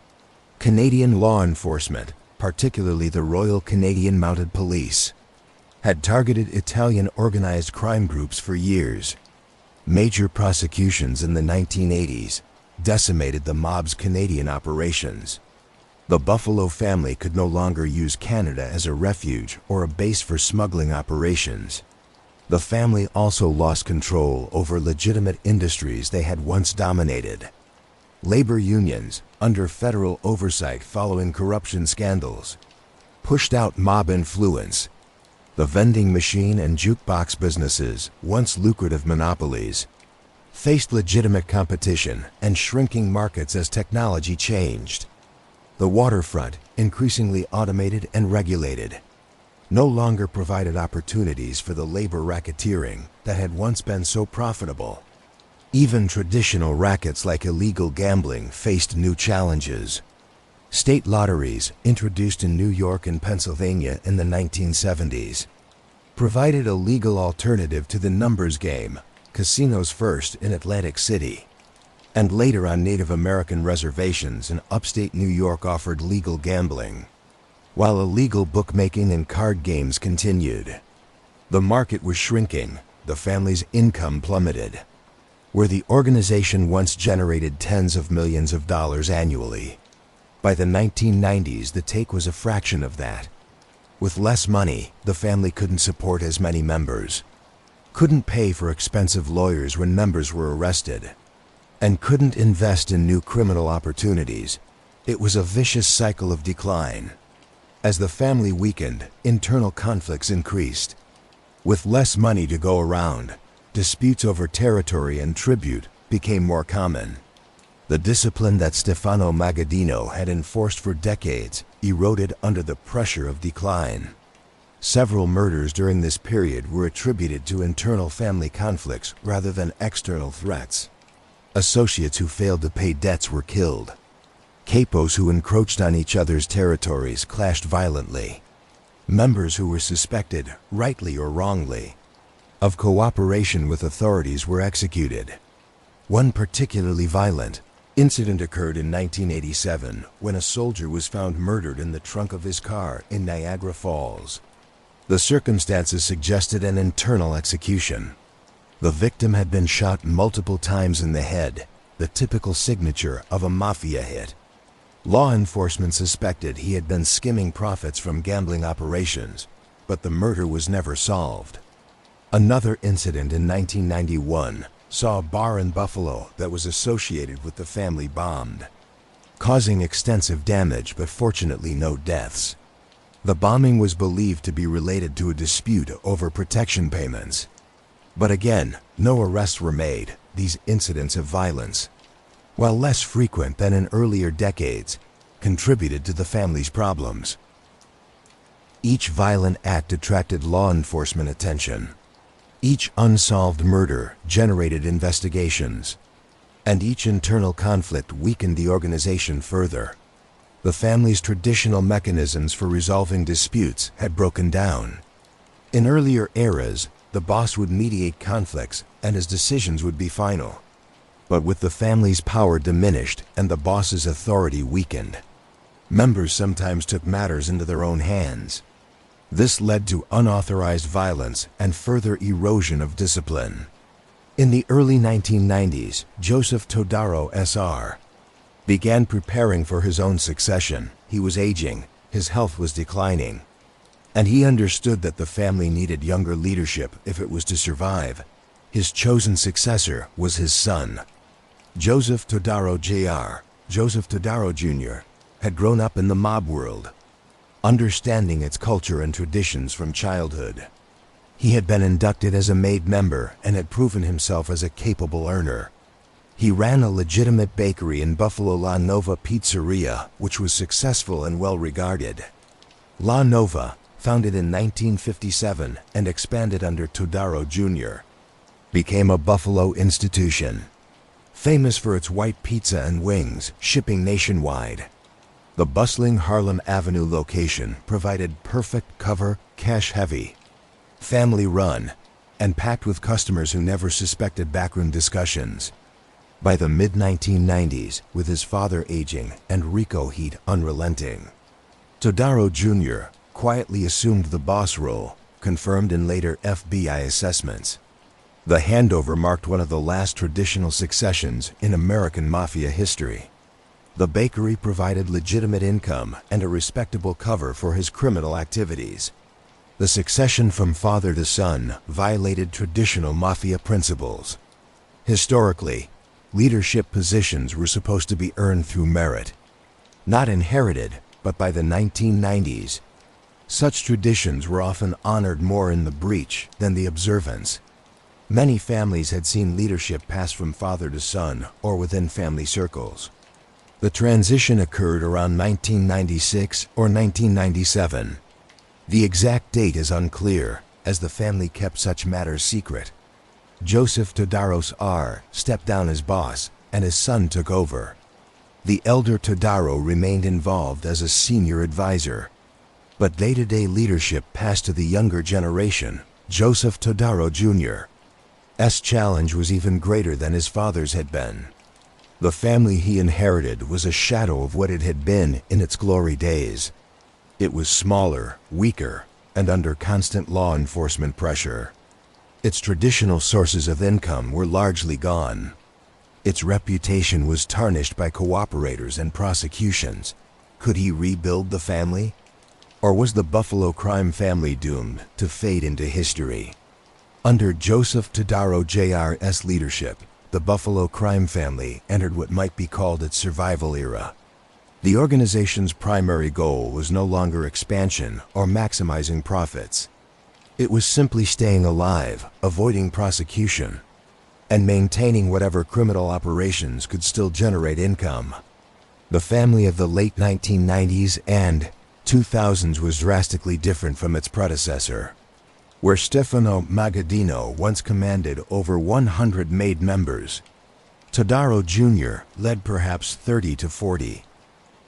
Canadian law enforcement, particularly the Royal Canadian Mounted Police, had targeted Italian organized crime groups for years. Major prosecutions in the 1980s decimated the mob's Canadian operations. The Buffalo family could no longer use Canada as a refuge or a base for smuggling operations. The family also lost control over legitimate industries they had once dominated. Labor unions, under federal oversight following corruption scandals, pushed out mob influence. The vending machine and jukebox businesses, once lucrative monopolies, faced legitimate competition and shrinking markets as technology changed. The waterfront, increasingly automated and regulated, no longer provided opportunities for the labor racketeering that had once been so profitable. Even traditional rackets like illegal gambling faced new challenges. State lotteries, introduced in New York and Pennsylvania in the 1970s, provided a legal alternative to the numbers game. Casinos first in Atlantic City, and later on Native American reservations in upstate New York offered legal gambling, while illegal bookmaking and card games continued. The market was shrinking, the family's income plummeted. Where the organization once generated tens of millions of dollars annually, by the 1990s the take was a fraction of that. With less money, the family couldn't support as many members, couldn't pay for expensive lawyers when members were arrested, and couldn't invest in new criminal opportunities. It was a vicious cycle of decline. As the family weakened, internal conflicts increased. With less money to go around, disputes over territory and tribute became more common. The discipline that Stefano Magadino had enforced for decades eroded under the pressure of decline. Several murders during this period were attributed to internal family conflicts rather than external threats. Associates who failed to pay debts were killed. Capos who encroached on each other's territories clashed violently. Members who were suspected, rightly or wrongly, of cooperation with authorities were executed. One particularly violent incident occurred in 1987 when a soldier was found murdered in the trunk of his car in Niagara Falls. The circumstances suggested an internal execution. The victim had been shot multiple times in the head, the typical signature of a mafia hit. Law enforcement suspected he had been skimming profits from gambling operations, but the murder was never solved. Another incident in 1991 saw a bar in Buffalo that was associated with the family bombed, causing extensive damage but fortunately no deaths. The bombing was believed to be related to a dispute over protection payments. But again, no arrests were made. These incidents of violence, while less frequent than in earlier decades, contributed to the family's problems. Each violent act attracted law enforcement attention. Each unsolved murder generated investigations, and each internal conflict weakened the organization further. The family's traditional mechanisms for resolving disputes had broken down. In earlier eras, the boss would mediate conflicts and his decisions would be final. But with the family's power diminished and the boss's authority weakened, members sometimes took matters into their own hands. This led to unauthorized violence and further erosion of discipline. In the early 1990s, Joseph Todaro Jr. began preparing for his own succession. He was aging, his health was declining, and he understood that the family needed younger leadership if it was to survive. His chosen successor was his son, Joseph Todaro Jr., Joseph Todaro Jr., had grown up in the mob world, understanding its culture and traditions from childhood. He had been inducted as a made member and had proven himself as a capable earner. He ran a legitimate bakery in Buffalo, La Nova Pizzeria, which was successful and well regarded. La Nova, founded in 1957 and expanded under Todaro Jr., became a Buffalo institution, famous for its white pizza and wings, shipping nationwide. The bustling Harlem Avenue location provided perfect cover, cash-heavy, family-run, and packed with customers who never suspected backroom discussions. By the mid-1990s, with his father aging and RICO heat unrelenting, Todaro Jr. quietly assumed the boss role, confirmed in later FBI assessments. The handover marked one of the last traditional successions in American Mafia history. The bakery provided legitimate income and a respectable cover for his criminal activities. The succession from father to son violated traditional Mafia principles. Historically, leadership positions were supposed to be earned through merit, not inherited, but by the 1990s, such traditions were often honored more in the breach than the observance. Many families had seen leadership pass from father to son or within family circles. The transition occurred around 1996 or 1997. The exact date is unclear, as the family kept such matters secret. Joseph Todaro R. stepped down as boss, and his son took over. The elder Todaro remained involved as a senior advisor, but day-to-day leadership passed to the younger generation, Joseph Todaro Jr. S. challenge was even greater than his father's had been. The family he inherited was a shadow of what it had been in its glory days. It was smaller, weaker, and under constant law enforcement pressure. Its traditional sources of income were largely gone. Its reputation was tarnished by cooperators and prosecutions. Could he rebuild the family? Or was the Buffalo crime family doomed to fade into history? Under Joseph Todaro Jr.'s leadership, the Buffalo crime family entered what might be called its survival era. The organization's primary goal was no longer expansion or maximizing profits. It was simply staying alive, avoiding prosecution, and maintaining whatever criminal operations could still generate income. The family of the late 1990s and 2000s was drastically different from its predecessor. Where Stefano Magadino once commanded over 100 made members, Todaro Jr. led perhaps 30 to 40.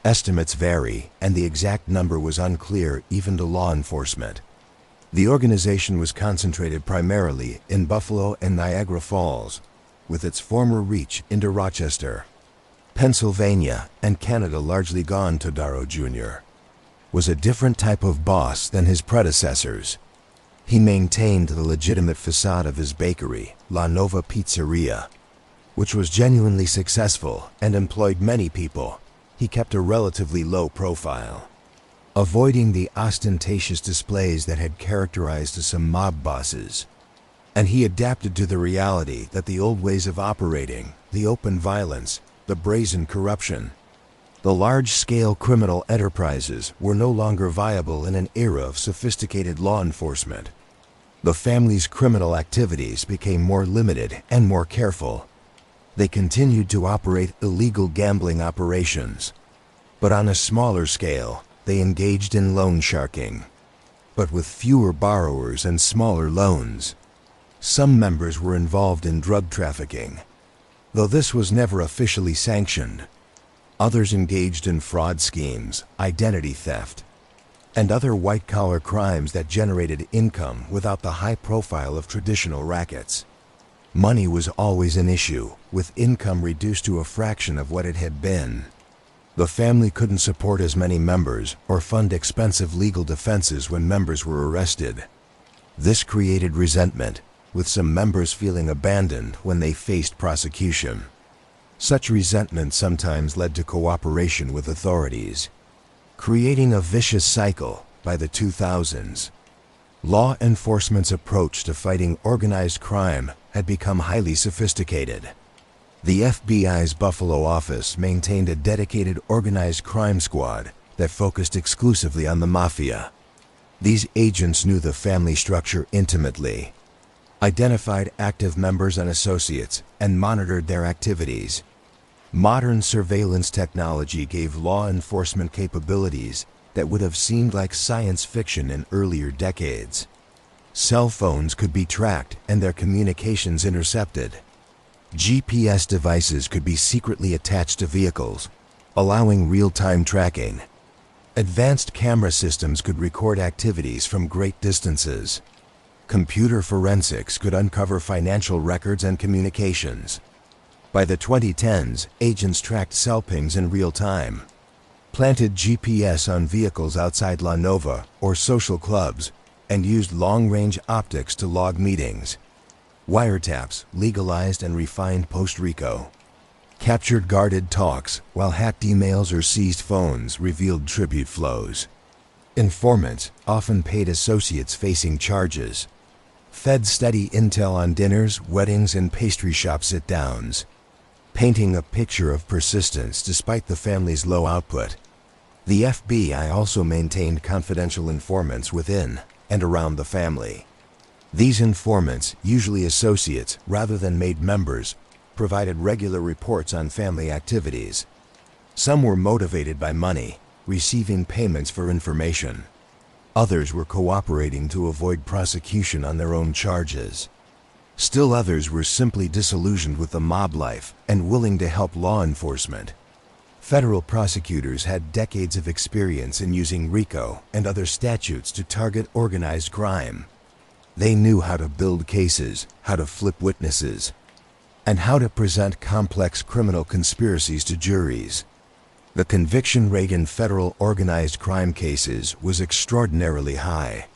Estimates vary, and the exact number was unclear even to law enforcement. The organization was concentrated primarily in Buffalo and Niagara Falls, with its former reach into Rochester, Pennsylvania, and Canada largely gone. Todaro Jr. was a different type of boss than his predecessors. He maintained the legitimate facade of his bakery, La Nova Pizzeria, which was genuinely successful and employed many people. He kept a relatively low profile, avoiding the ostentatious displays that had characterized some mob bosses. And he adapted to the reality that the old ways of operating, the open violence, the brazen corruption, the large-scale criminal enterprises were no longer viable in an era of sophisticated law enforcement. The family's criminal activities became more limited and more careful. They continued to operate illegal gambling operations, but on a smaller scale, they engaged in loan sharking, but with fewer borrowers and smaller loans. Some members were involved in drug trafficking, though this was never officially sanctioned. Others engaged in fraud schemes, identity theft, and other white-collar crimes that generated income without the high profile of traditional rackets. Money was always an issue, with income reduced to a fraction of what it had been. The family couldn't support as many members or fund expensive legal defenses when members were arrested. This created resentment, with some members feeling abandoned when they faced prosecution. Such resentment sometimes led to cooperation with authorities, creating a vicious cycle. By the 2000s, law enforcement's approach to fighting organized crime had become highly sophisticated. The FBI's Buffalo office maintained a dedicated organized crime squad that focused exclusively on the mafia. These agents knew the family structure intimately, identified active members and associates, and monitored their activities. Modern surveillance technology gave law enforcement capabilities that would have seemed like science fiction in earlier decades. Cell phones could be tracked and their communications intercepted. GPS devices could be secretly attached to vehicles, allowing real-time tracking. Advanced camera systems could record activities from great distances. Computer forensics could uncover financial records and communications. By the 2010s, agents tracked cell pings in real time, planted GPS on vehicles outside La Nova or social clubs, and used long-range optics to log meetings. Wiretaps, legalized and refined post-RICO, captured guarded talks, while hacked emails or seized phones revealed tribute flows. Informants, often paid associates facing charges, fed steady intel on dinners, weddings, and pastry shop sit-downs, painting a picture of persistence despite the family's low output. The FBI also maintained confidential informants within and around the family. These informants, usually associates rather than made members, provided regular reports on family activities. Some were motivated by money, receiving payments for information. Others were cooperating to avoid prosecution on their own charges. Still others were simply disillusioned with the mob life and willing to help law enforcement. Federal prosecutors had decades of experience in using RICO and other statutes to target organized crime. They knew how to build cases, how to flip witnesses, and how to present complex criminal conspiracies to juries. The conviction rate in federal organized crime cases was extraordinarily high.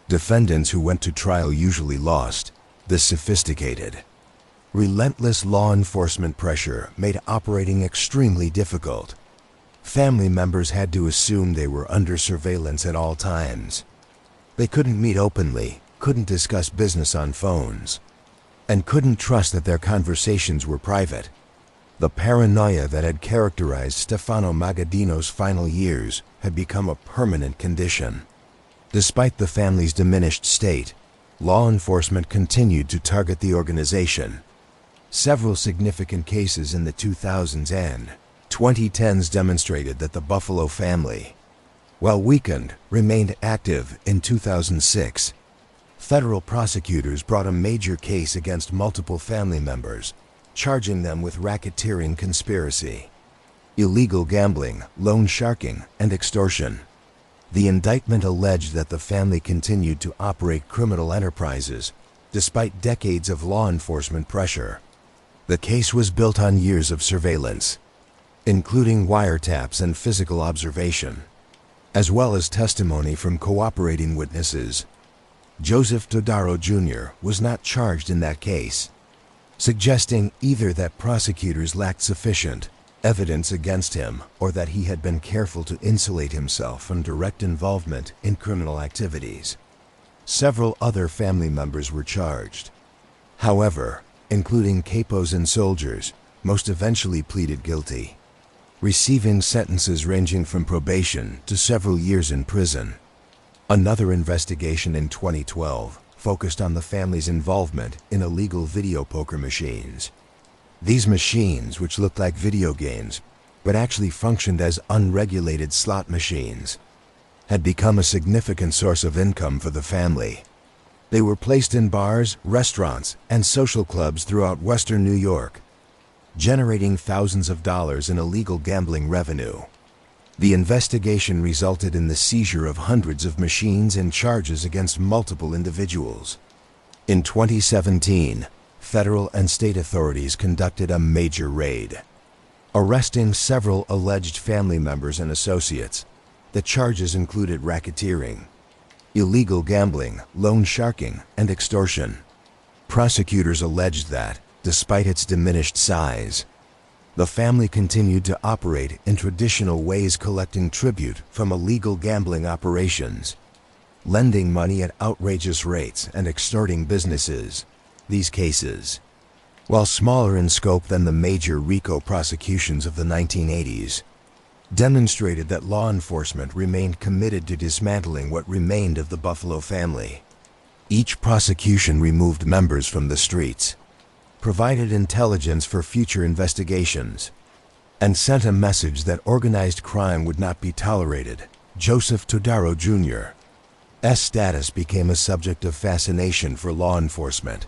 Defendants who went to trial usually lost. The sophisticated, relentless law enforcement pressure made operating extremely difficult. Family members had to assume they were under surveillance at all times. They couldn't meet openly, couldn't discuss business on phones, and couldn't trust that their conversations were private. The paranoia that had characterized Stefano Magadino's final years had become a permanent condition. Despite the family's diminished state, law enforcement continued to target the organization. Several significant cases in the 2000s and 2010s demonstrated that the Buffalo family, while weakened, remained active. In 2006, federal prosecutors brought a major case against multiple family members, charging them with racketeering conspiracy, illegal gambling, loan sharking, and extortion. The indictment alleged that the family continued to operate criminal enterprises despite decades of law enforcement pressure. The case was built on years of surveillance, including wiretaps and physical observation, as well as testimony from cooperating witnesses. Joseph Todaro Jr. was not charged in that case, suggesting either that prosecutors lacked sufficient evidence against him or that he had been careful to insulate himself from direct involvement in criminal activities. Several other family members were charged. However, including capos and soldiers, most eventually pleaded guilty, receiving sentences ranging from probation to several years in prison. Another investigation in 2012 focused on the family's involvement in illegal video poker machines. These machines, which looked like video games, but actually functioned as unregulated slot machines, had become a significant source of income for the family. They were placed in bars, restaurants, and social clubs throughout western New York, generating thousands of dollars in illegal gambling revenue. The investigation resulted in the seizure of hundreds of machines and charges against multiple individuals. In 2017, federal and state authorities conducted a major raid, arresting several alleged family members and associates. The charges included racketeering, illegal gambling, loan sharking, and extortion. Prosecutors alleged that, despite its diminished size, the family continued to operate in traditional ways, collecting tribute from illegal gambling operations, lending money at outrageous rates, and extorting businesses. These cases, while smaller in scope than the major RICO prosecutions of the 1980s, demonstrated that law enforcement remained committed to dismantling what remained of the Buffalo family. Each prosecution removed members from the streets, provided intelligence for future investigations, and sent a message that organized crime would not be tolerated. Joseph Todaro Jr. S. status became a subject of fascination for law enforcement,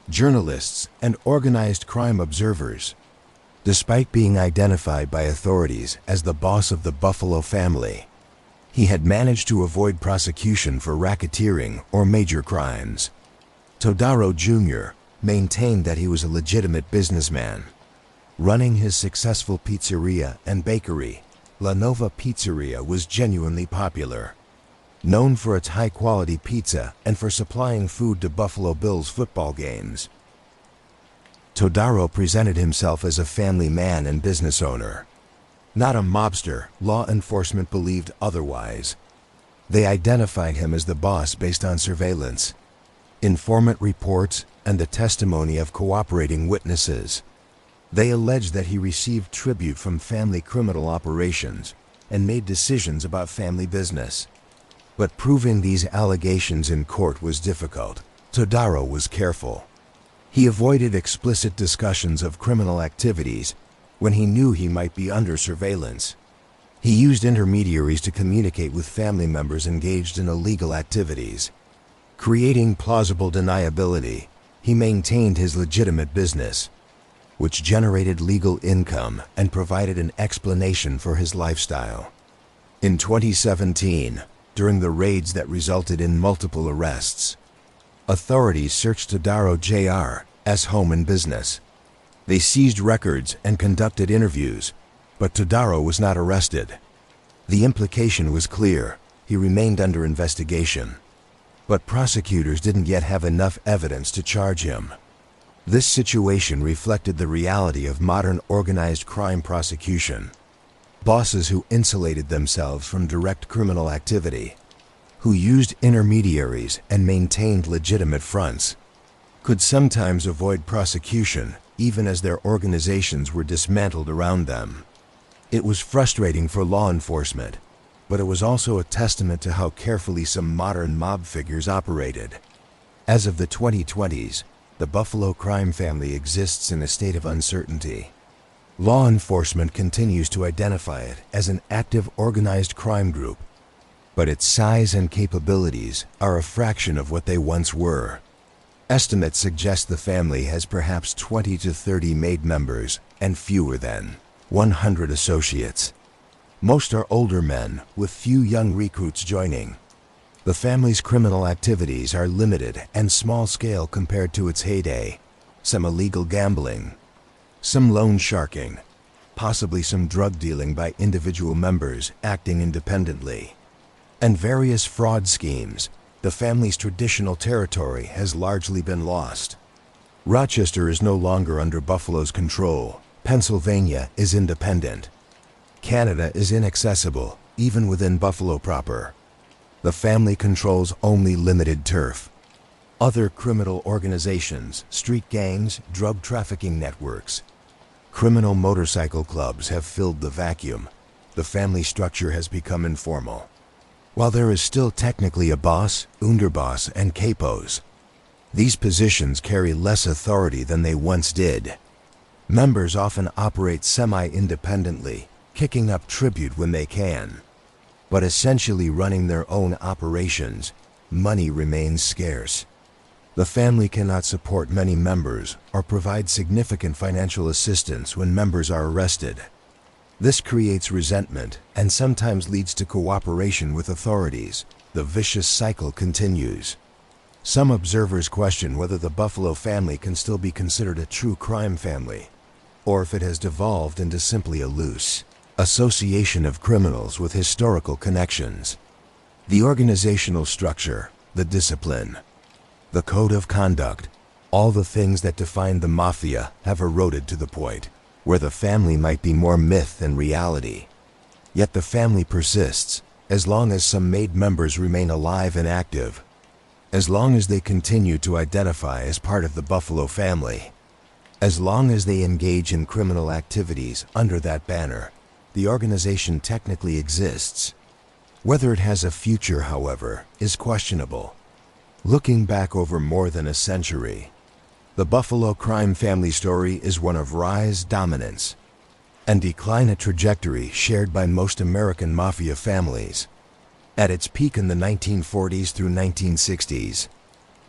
journalists, and organized crime observers. Despite being identified by authorities as the boss of the Buffalo family, he had managed to avoid prosecution for racketeering or major crimes. Todaro Jr. maintained that he was a legitimate businessman, running his successful pizzeria and bakery. La Nova Pizzeria was genuinely popular, known for its high-quality pizza and for supplying food to Buffalo Bills football games. Todaro presented himself as a family man and business owner, not a mobster. Law enforcement believed otherwise. They identified him as the boss based on surveillance, informant reports, and the testimony of cooperating witnesses. They alleged that he received tribute from family criminal operations and made decisions about family business. But proving these allegations in court was difficult. Todaro was careful. He avoided explicit discussions of criminal activities when he knew he might be under surveillance. He used intermediaries to communicate with family members engaged in illegal activities. Creating plausible deniability, he maintained his legitimate business, which generated legal income and provided an explanation for his lifestyle. In 2017, during the raids that resulted in multiple arrests, authorities searched Todaro Jr.'s home and business. They seized records and conducted interviews, but Todaro was not arrested. The implication was clear: he remained under investigation. But prosecutors didn't yet have enough evidence to charge him. This situation reflected the reality of modern organized crime prosecution. Bosses who insulated themselves from direct criminal activity, who used intermediaries and maintained legitimate fronts, could sometimes avoid prosecution even as their organizations were dismantled around them. It was frustrating for law enforcement, but it was also a testament to how carefully some modern mob figures operated. As of the 2020s, the Buffalo crime family exists in a state of uncertainty. Law enforcement continues to identify it as an active organized crime group, but its size and capabilities are a fraction of what they once were. Estimates suggest the family has perhaps 20 to 30 made members and fewer than 100 associates. Most are older men, with few young recruits joining. The family's criminal activities are limited and small-scale compared to its heyday. Some illegal gambling, some loan sharking, possibly some drug dealing by individual members acting independently, and various fraud schemes. The family's traditional territory has largely been lost. Rochester is no longer under Buffalo's control. Pennsylvania is independent. Canada is inaccessible, even within Buffalo proper. The family controls only limited turf. Other criminal organizations, street gangs, drug trafficking networks, criminal motorcycle clubs have filled the vacuum. The family structure has become informal. While there is still technically a boss, underboss, and capos, these positions carry less authority than they once did. Members often operate semi-independently, kicking up tribute when they can, but essentially running their own operations. Money remains scarce. The family cannot support many members or provide significant financial assistance when members are arrested. This creates resentment and sometimes leads to cooperation with authorities. The vicious cycle continues. Some observers question whether the Buffalo family can still be considered a true crime family, or if it has devolved into simply a loose association of criminals with historical connections. The organizational structure, the discipline, the code of conduct, all the things that define the mafia have eroded to the point where the family might be more myth than reality. Yet the family persists, as long as some made members remain alive and active, as long as they continue to identify as part of the Buffalo family. As long as they engage in criminal activities under that banner, the organization technically exists. Whether it has a future, however, is questionable. Looking back over more than a century, the Buffalo crime family story is one of rise, dominance, and decline, a trajectory shared by most American Mafia families. At its peak in the 1940s through 1960s,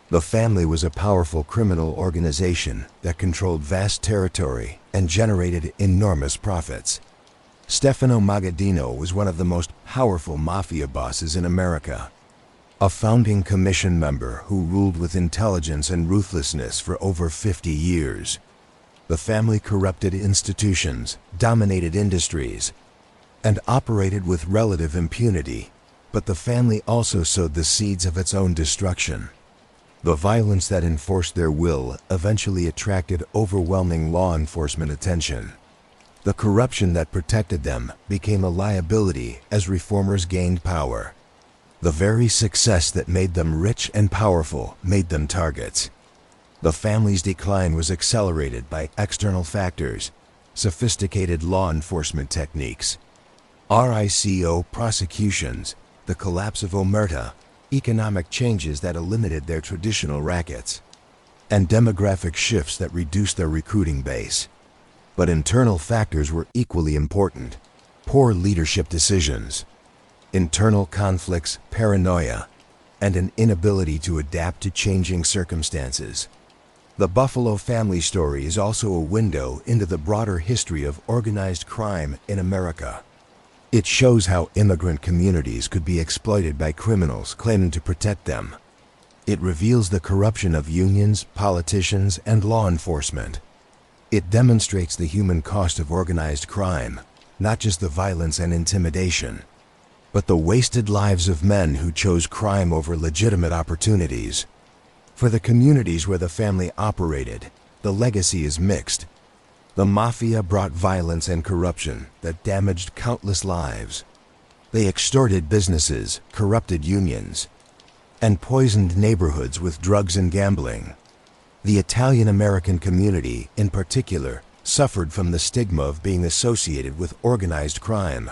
the family was a powerful criminal organization that controlled vast territory and generated enormous profits. Stefano Magadino was one of the most powerful mafia bosses in America, a founding commission member who ruled with intelligence and ruthlessness for over 50 years. The family corrupted institutions, dominated industries, and operated with relative impunity, but the family also sowed the seeds of its own destruction. The violence that enforced their will eventually attracted overwhelming law enforcement attention. The corruption that protected them became a liability as reformers gained power. The very success that made them rich and powerful made them targets. The family's decline was accelerated by external factors, sophisticated law enforcement techniques, RICO prosecutions, the collapse of Omert, economic changes that eliminated their traditional rackets, and demographic shifts that reduced their recruiting base. But internal factors were equally important: poor leadership decisions, internal conflicts, paranoia, and an inability to adapt to changing circumstances. The Buffalo family story is also a window into the broader history of organized crime in America. It shows how immigrant communities could be exploited by criminals claiming to protect them. It reveals the corruption of unions, politicians, and law enforcement. It demonstrates the human cost of organized crime, not just the violence and intimidation, but the wasted lives of men who chose crime over legitimate opportunities. For the communities where the family operated, the legacy is mixed. The Mafia brought violence and corruption that damaged countless lives. They extorted businesses, corrupted unions, and poisoned neighborhoods with drugs and gambling. The Italian-American community, in particular, suffered from the stigma of being associated with organized crime.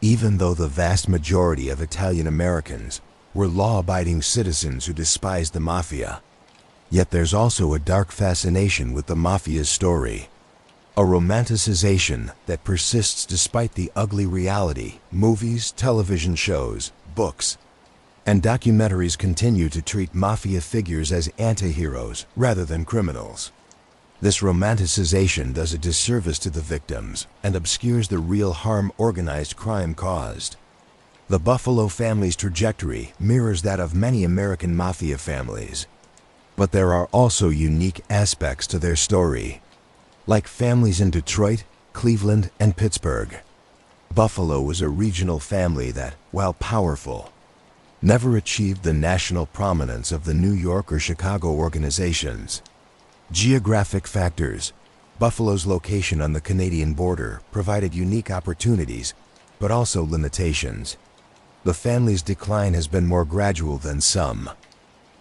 Even though the vast majority of Italian Americans were law-abiding citizens who despised the Mafia, yet there's also a dark fascination with the Mafia's story. A romanticization that persists despite the ugly reality. Movies, television shows, books, and documentaries continue to treat Mafia figures as anti-heroes rather than criminals. This romanticization does a disservice to the victims and obscures the real harm organized crime caused. The Buffalo family's trajectory mirrors that of many American Mafia families, but there are also unique aspects to their story. Like families in Detroit, Cleveland, and Pittsburgh, Buffalo was a regional family that, while powerful, never achieved the national prominence of the New York or Chicago organizations. Geographic factors. Buffalo's location on the Canadian border provided unique opportunities, but also limitations. The family's decline has been more gradual than some.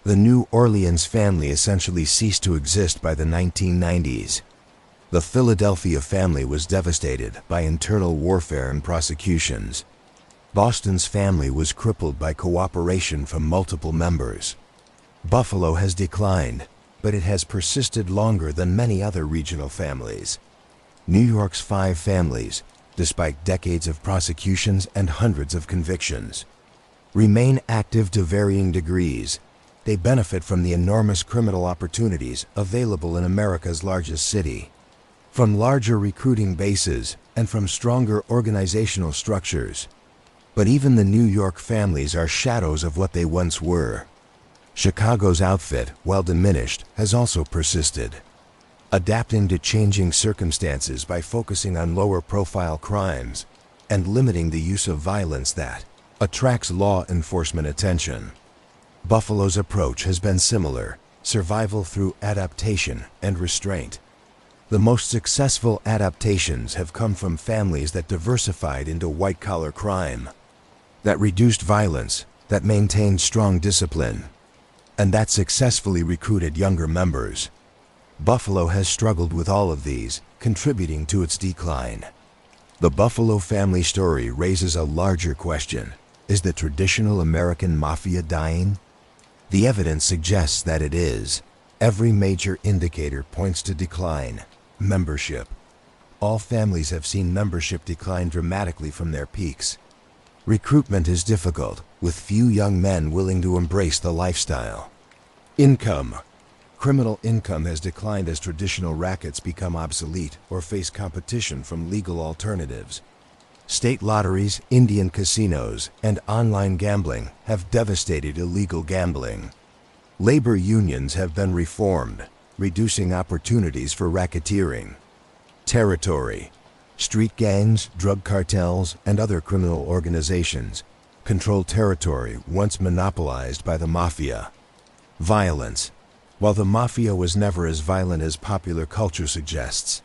The New Orleans family essentially ceased to exist by the 1990s. The Philadelphia family was devastated by internal warfare and prosecutions. Boston's family was crippled by cooperation from multiple members. Buffalo has declined, but it has persisted longer than many other regional families. New York's 5 families, despite decades of prosecutions and hundreds of convictions, remain active to varying degrees. They benefit from the enormous criminal opportunities available in America's largest city, from larger recruiting bases and from stronger organizational structures. But even the New York families are shadows of what they once were. Chicago's outfit, while diminished, has also persisted, adapting to changing circumstances by focusing on lower-profile crimes and limiting the use of violence that attracts law enforcement attention. Buffalo's approach has been similar: survival through adaptation and restraint. The most successful adaptations have come from families that diversified into white-collar crime, that reduced violence, that maintained strong discipline, and that successfully recruited younger members. Buffalo has struggled with all of these, contributing to its decline. The Buffalo family story raises a larger question. Is the traditional American Mafia dying? The evidence suggests that it is. Every major indicator points to decline. Membership. All families have seen membership decline dramatically from their peaks. Recruitment is difficult, with few young men willing to embrace the lifestyle. Income. Criminal income has declined as traditional rackets become obsolete or face competition from legal alternatives. State lotteries, Indian casinos, and online gambling have devastated illegal gambling. Labor unions have been reformed, reducing opportunities for racketeering. Territory. Street gangs, drug cartels, and other criminal organizations control territory once monopolized by the mafia. Violence. While the mafia was never as violent as popular culture suggests,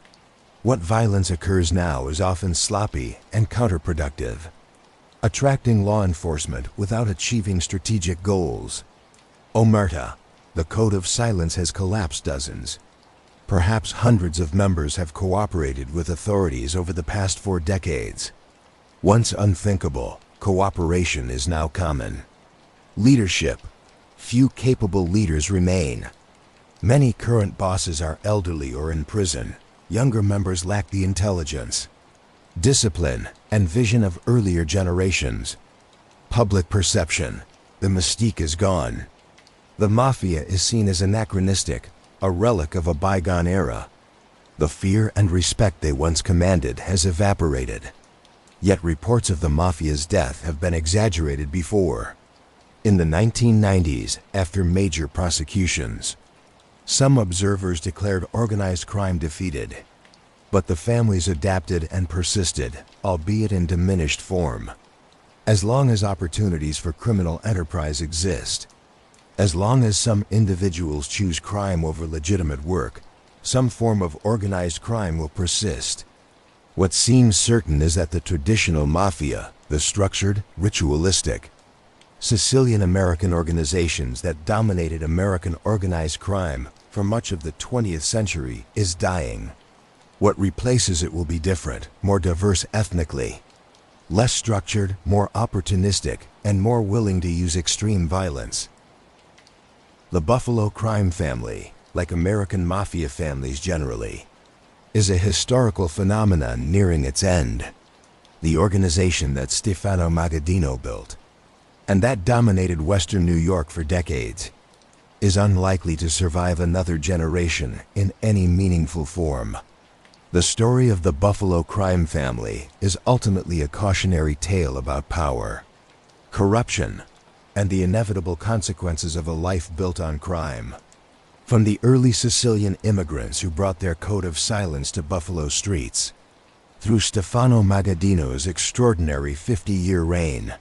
what violence occurs now is often sloppy and counterproductive, attracting law enforcement without achieving strategic goals. Omerta. The code of silence has collapsed dozens. Perhaps hundreds of members have cooperated with authorities over the past 4 decades. Once unthinkable, cooperation is now common. Leadership. Few capable leaders remain. Many current bosses are elderly or in prison. Younger members lack the intelligence, discipline, and vision of earlier generations. Public perception. The mystique is gone. The mafia is seen as anachronistic, a relic of a bygone era. The fear and respect they once commanded has evaporated. Yet reports of the mafia's death have been exaggerated before. In the 1990s, after major prosecutions, some observers declared organized crime defeated. But the families adapted and persisted, albeit in diminished form. As long as opportunities for criminal enterprise exist, as long as some individuals choose crime over legitimate work, some form of organized crime will persist. What seems certain is that the traditional mafia, the structured, ritualistic, Sicilian American organizations that dominated American organized crime for much of the 20th century, is dying. What replaces it will be different, more diverse ethnically, less structured, more opportunistic, and more willing to use extreme violence. The Buffalo crime family, like American Mafia families generally, is a historical phenomenon nearing its end. The organization that Stefano Magadino built, and that dominated Western New York for decades, is unlikely to survive another generation in any meaningful form. The story of the Buffalo crime family is ultimately a cautionary tale about power, corruption, and the inevitable consequences of a life built on crime. From the early Sicilian immigrants who brought their code of silence to Buffalo streets, through Stefano Magadino's extraordinary 50-year reign,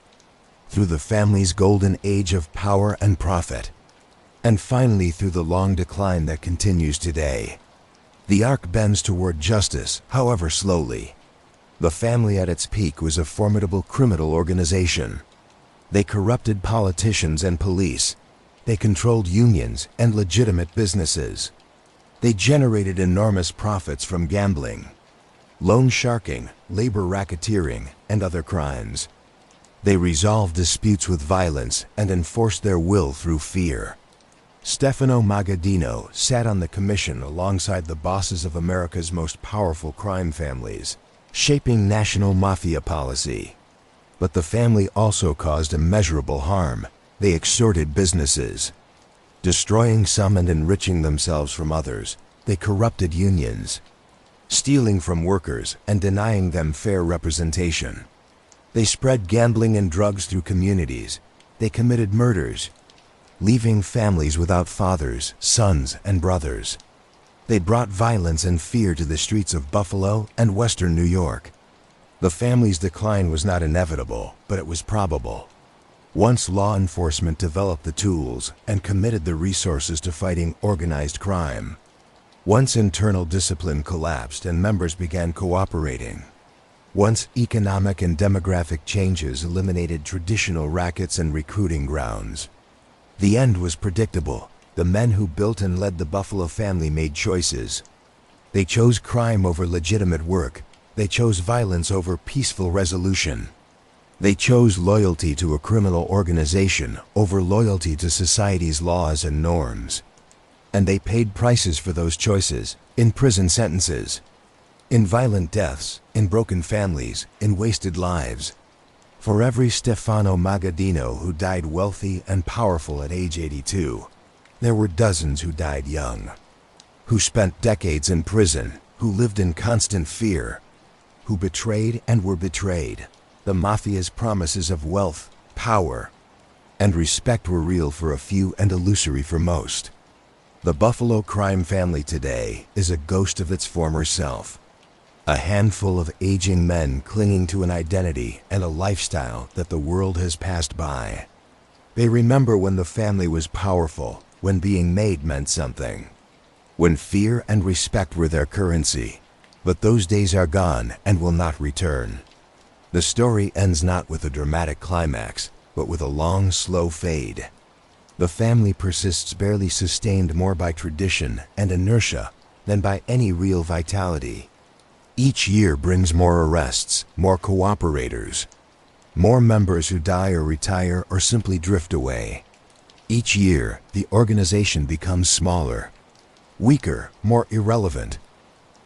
through the family's golden age of power and profit, and finally through the long decline that continues today. The arc bends toward justice, however slowly. The family at its peak was a formidable criminal organization. They corrupted politicians and police. They controlled unions and legitimate businesses. They generated enormous profits from gambling, loan sharking, labor racketeering, and other crimes. They resolved disputes with violence and enforced their will through fear. Stefano Magadino sat on the commission alongside the bosses of America's most powerful crime families, shaping national mafia policy. But the family also caused immeasurable harm. They extorted businesses, destroying some and enriching themselves from others. They corrupted unions, stealing from workers and denying them fair representation. They spread gambling and drugs through communities. They committed murders, leaving families without fathers, sons, and brothers. They brought violence and fear to the streets of Buffalo and Western New York. The family's decline was not inevitable, but it was probable. Once law enforcement developed the tools and committed the resources to fighting organized crime, once internal discipline collapsed and members began cooperating, once economic and demographic changes eliminated traditional rackets and recruiting grounds, the end was predictable. The men who built and led the Buffalo family made choices. They chose crime over legitimate work. They chose violence over peaceful resolution. They chose loyalty to a criminal organization over loyalty to society's laws and norms. And they paid prices for those choices, in prison sentences, in violent deaths, in broken families, in wasted lives. For every Stefano Magadino who died wealthy and powerful at age 82, there were dozens who died young, who spent decades in prison, who lived in constant fear, who betrayed and were betrayed. The Mafia's promises of wealth, power, and respect were real for a few and illusory for most. The Buffalo crime family today is a ghost of its former self. A handful of aging men clinging to an identity and a lifestyle that the world has passed by. They remember when the family was powerful, when being made meant something, when fear and respect were their currency. But those days are gone and will not return. The story ends not with a dramatic climax, but with a long, slow fade. The family persists barely sustained more by tradition and inertia than by any real vitality. Each year brings more arrests, more cooperators, more members who die or retire or simply drift away. Each year, the organization becomes smaller, weaker, more irrelevant.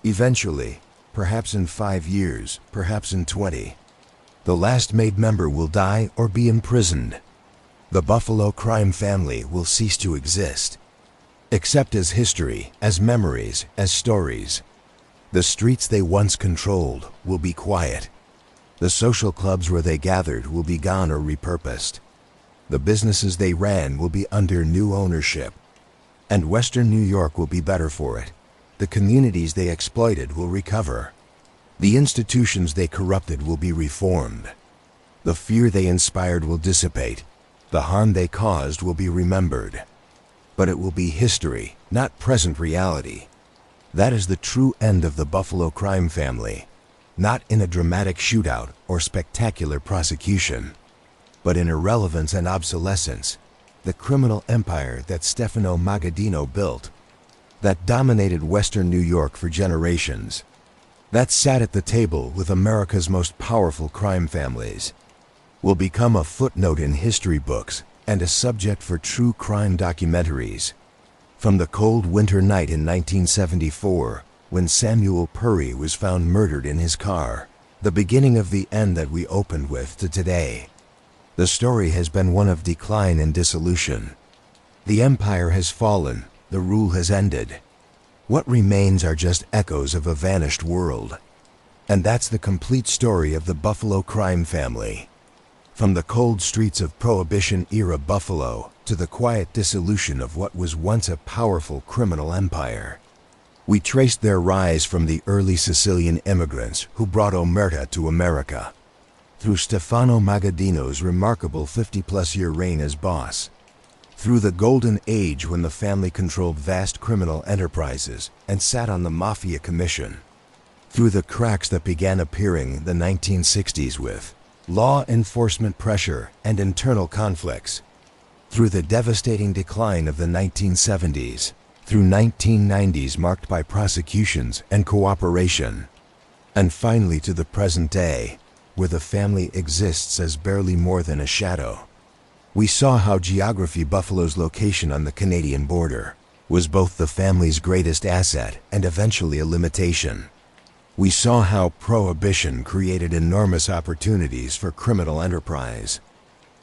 Eventually, perhaps in 5 years, perhaps in 20, the last made member will die or be imprisoned. The Buffalo crime family will cease to exist, except as history, as memories, as stories. The streets they once controlled will be quiet. The social clubs where they gathered will be gone or repurposed. The businesses they ran will be under new ownership. And Western New York will be better for it. The communities they exploited will recover. The institutions they corrupted will be reformed. The fear they inspired will dissipate. The harm they caused will be remembered. But it will be history, not present reality. That is the true end of the Buffalo crime family, not in a dramatic shootout or spectacular prosecution, but in irrelevance and obsolescence. The criminal empire that Stefano Magadino built, that dominated Western New York for generations, that sat at the table with America's most powerful crime families, will become a footnote in history books and a subject for true crime documentaries. From the cold winter night in 1974, when Samuel Pur was found murdered in his car, the beginning of the end that we opened with, to today, the story has been one of decline and dissolution. The empire has fallen, the rule has ended. What remains are just echoes of a vanished world. And that's the complete story of the Buffalo crime family. From the cold streets of Prohibition-era Buffalo to the quiet dissolution of what was once a powerful criminal empire. We traced their rise from the early Sicilian immigrants who brought Omert to America, through Stefano Magadino's remarkable 50-plus-year reign as boss, through the golden age when the family controlled vast criminal enterprises and sat on the Mafia Commission, through the cracks that began appearing in the 1960s with law enforcement pressure and internal conflicts, through the devastating decline of the 1970s, through 1990s marked by prosecutions and cooperation, and finally to the present day, where the family exists as barely more than a shadow. We saw how geography, Buffalo's location on the Canadian border, was both the family's greatest asset and eventually a limitation. We saw how Prohibition created enormous opportunities for criminal enterprise,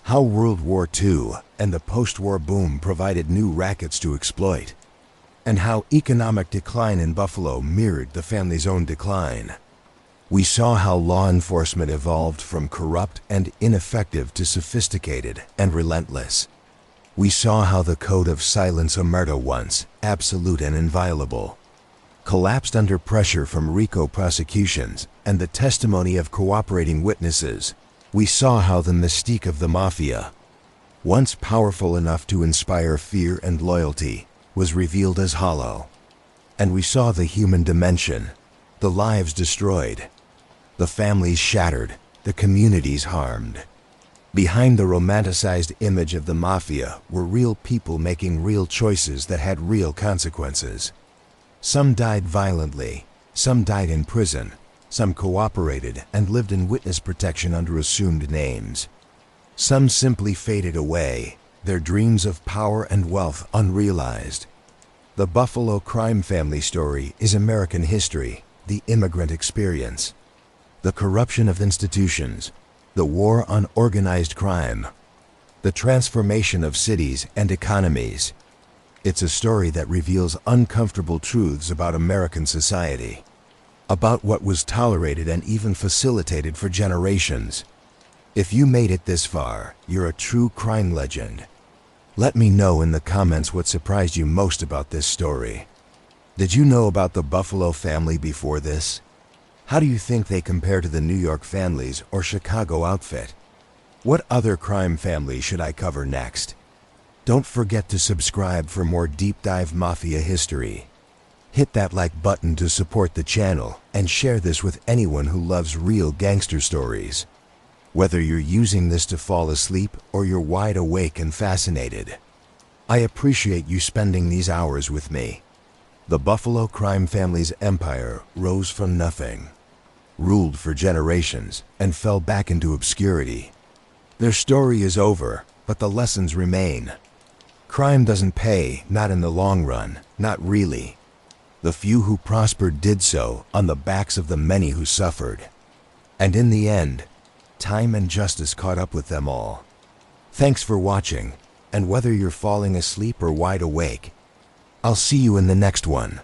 how World War II and the post-war boom provided new rackets to exploit, and how economic decline in Buffalo mirrored the family's own decline. We saw how law enforcement evolved from corrupt and ineffective to sophisticated and relentless. We saw how the code of silence, omerta once absolute and inviolable, collapsed under pressure from RICO prosecutions and the testimony of cooperating witnesses. We saw how the mystique of the Mafia, once powerful enough to inspire fear and loyalty, was revealed as hollow. And we saw the human dimension, the lives destroyed, the families shattered, the communities harmed. Behind the romanticized image of the mafia were real people making real choices that had real consequences. Some died violently, some died in prison, some cooperated and lived in witness protection under assumed names. Some simply faded away, their dreams of power and wealth unrealized. The Buffalo crime family story is American history, the immigrant experience, the corruption of institutions, the war on organized crime, the transformation of cities and economies. It's a story that reveals uncomfortable truths about American society, about what was tolerated and even facilitated for generations. If you made it this far, you're a true crime legend. Let me know in the comments what surprised you most about this story. Did you know about the Buffalo family before this? How do you think they compare to the New York families or Chicago outfit? What other crime family should I cover next? Don't forget to subscribe for more deep dive mafia history. Hit that like button to support the channel and share this with anyone who loves real gangster stories. Whether you're using this to fall asleep or you're wide awake and fascinated, I appreciate you spending these hours with me. The Buffalo crime family's empire rose from nothing, ruled for generations, and fell back into obscurity. Their story is over, but the lessons remain. Crime doesn't pay, not in the long run, not really. The few who prospered did so on the backs of the many who suffered. And in the end, time and justice caught up with them all. Thanks for watching, and whether you're falling asleep or wide awake, I'll see you in the next one.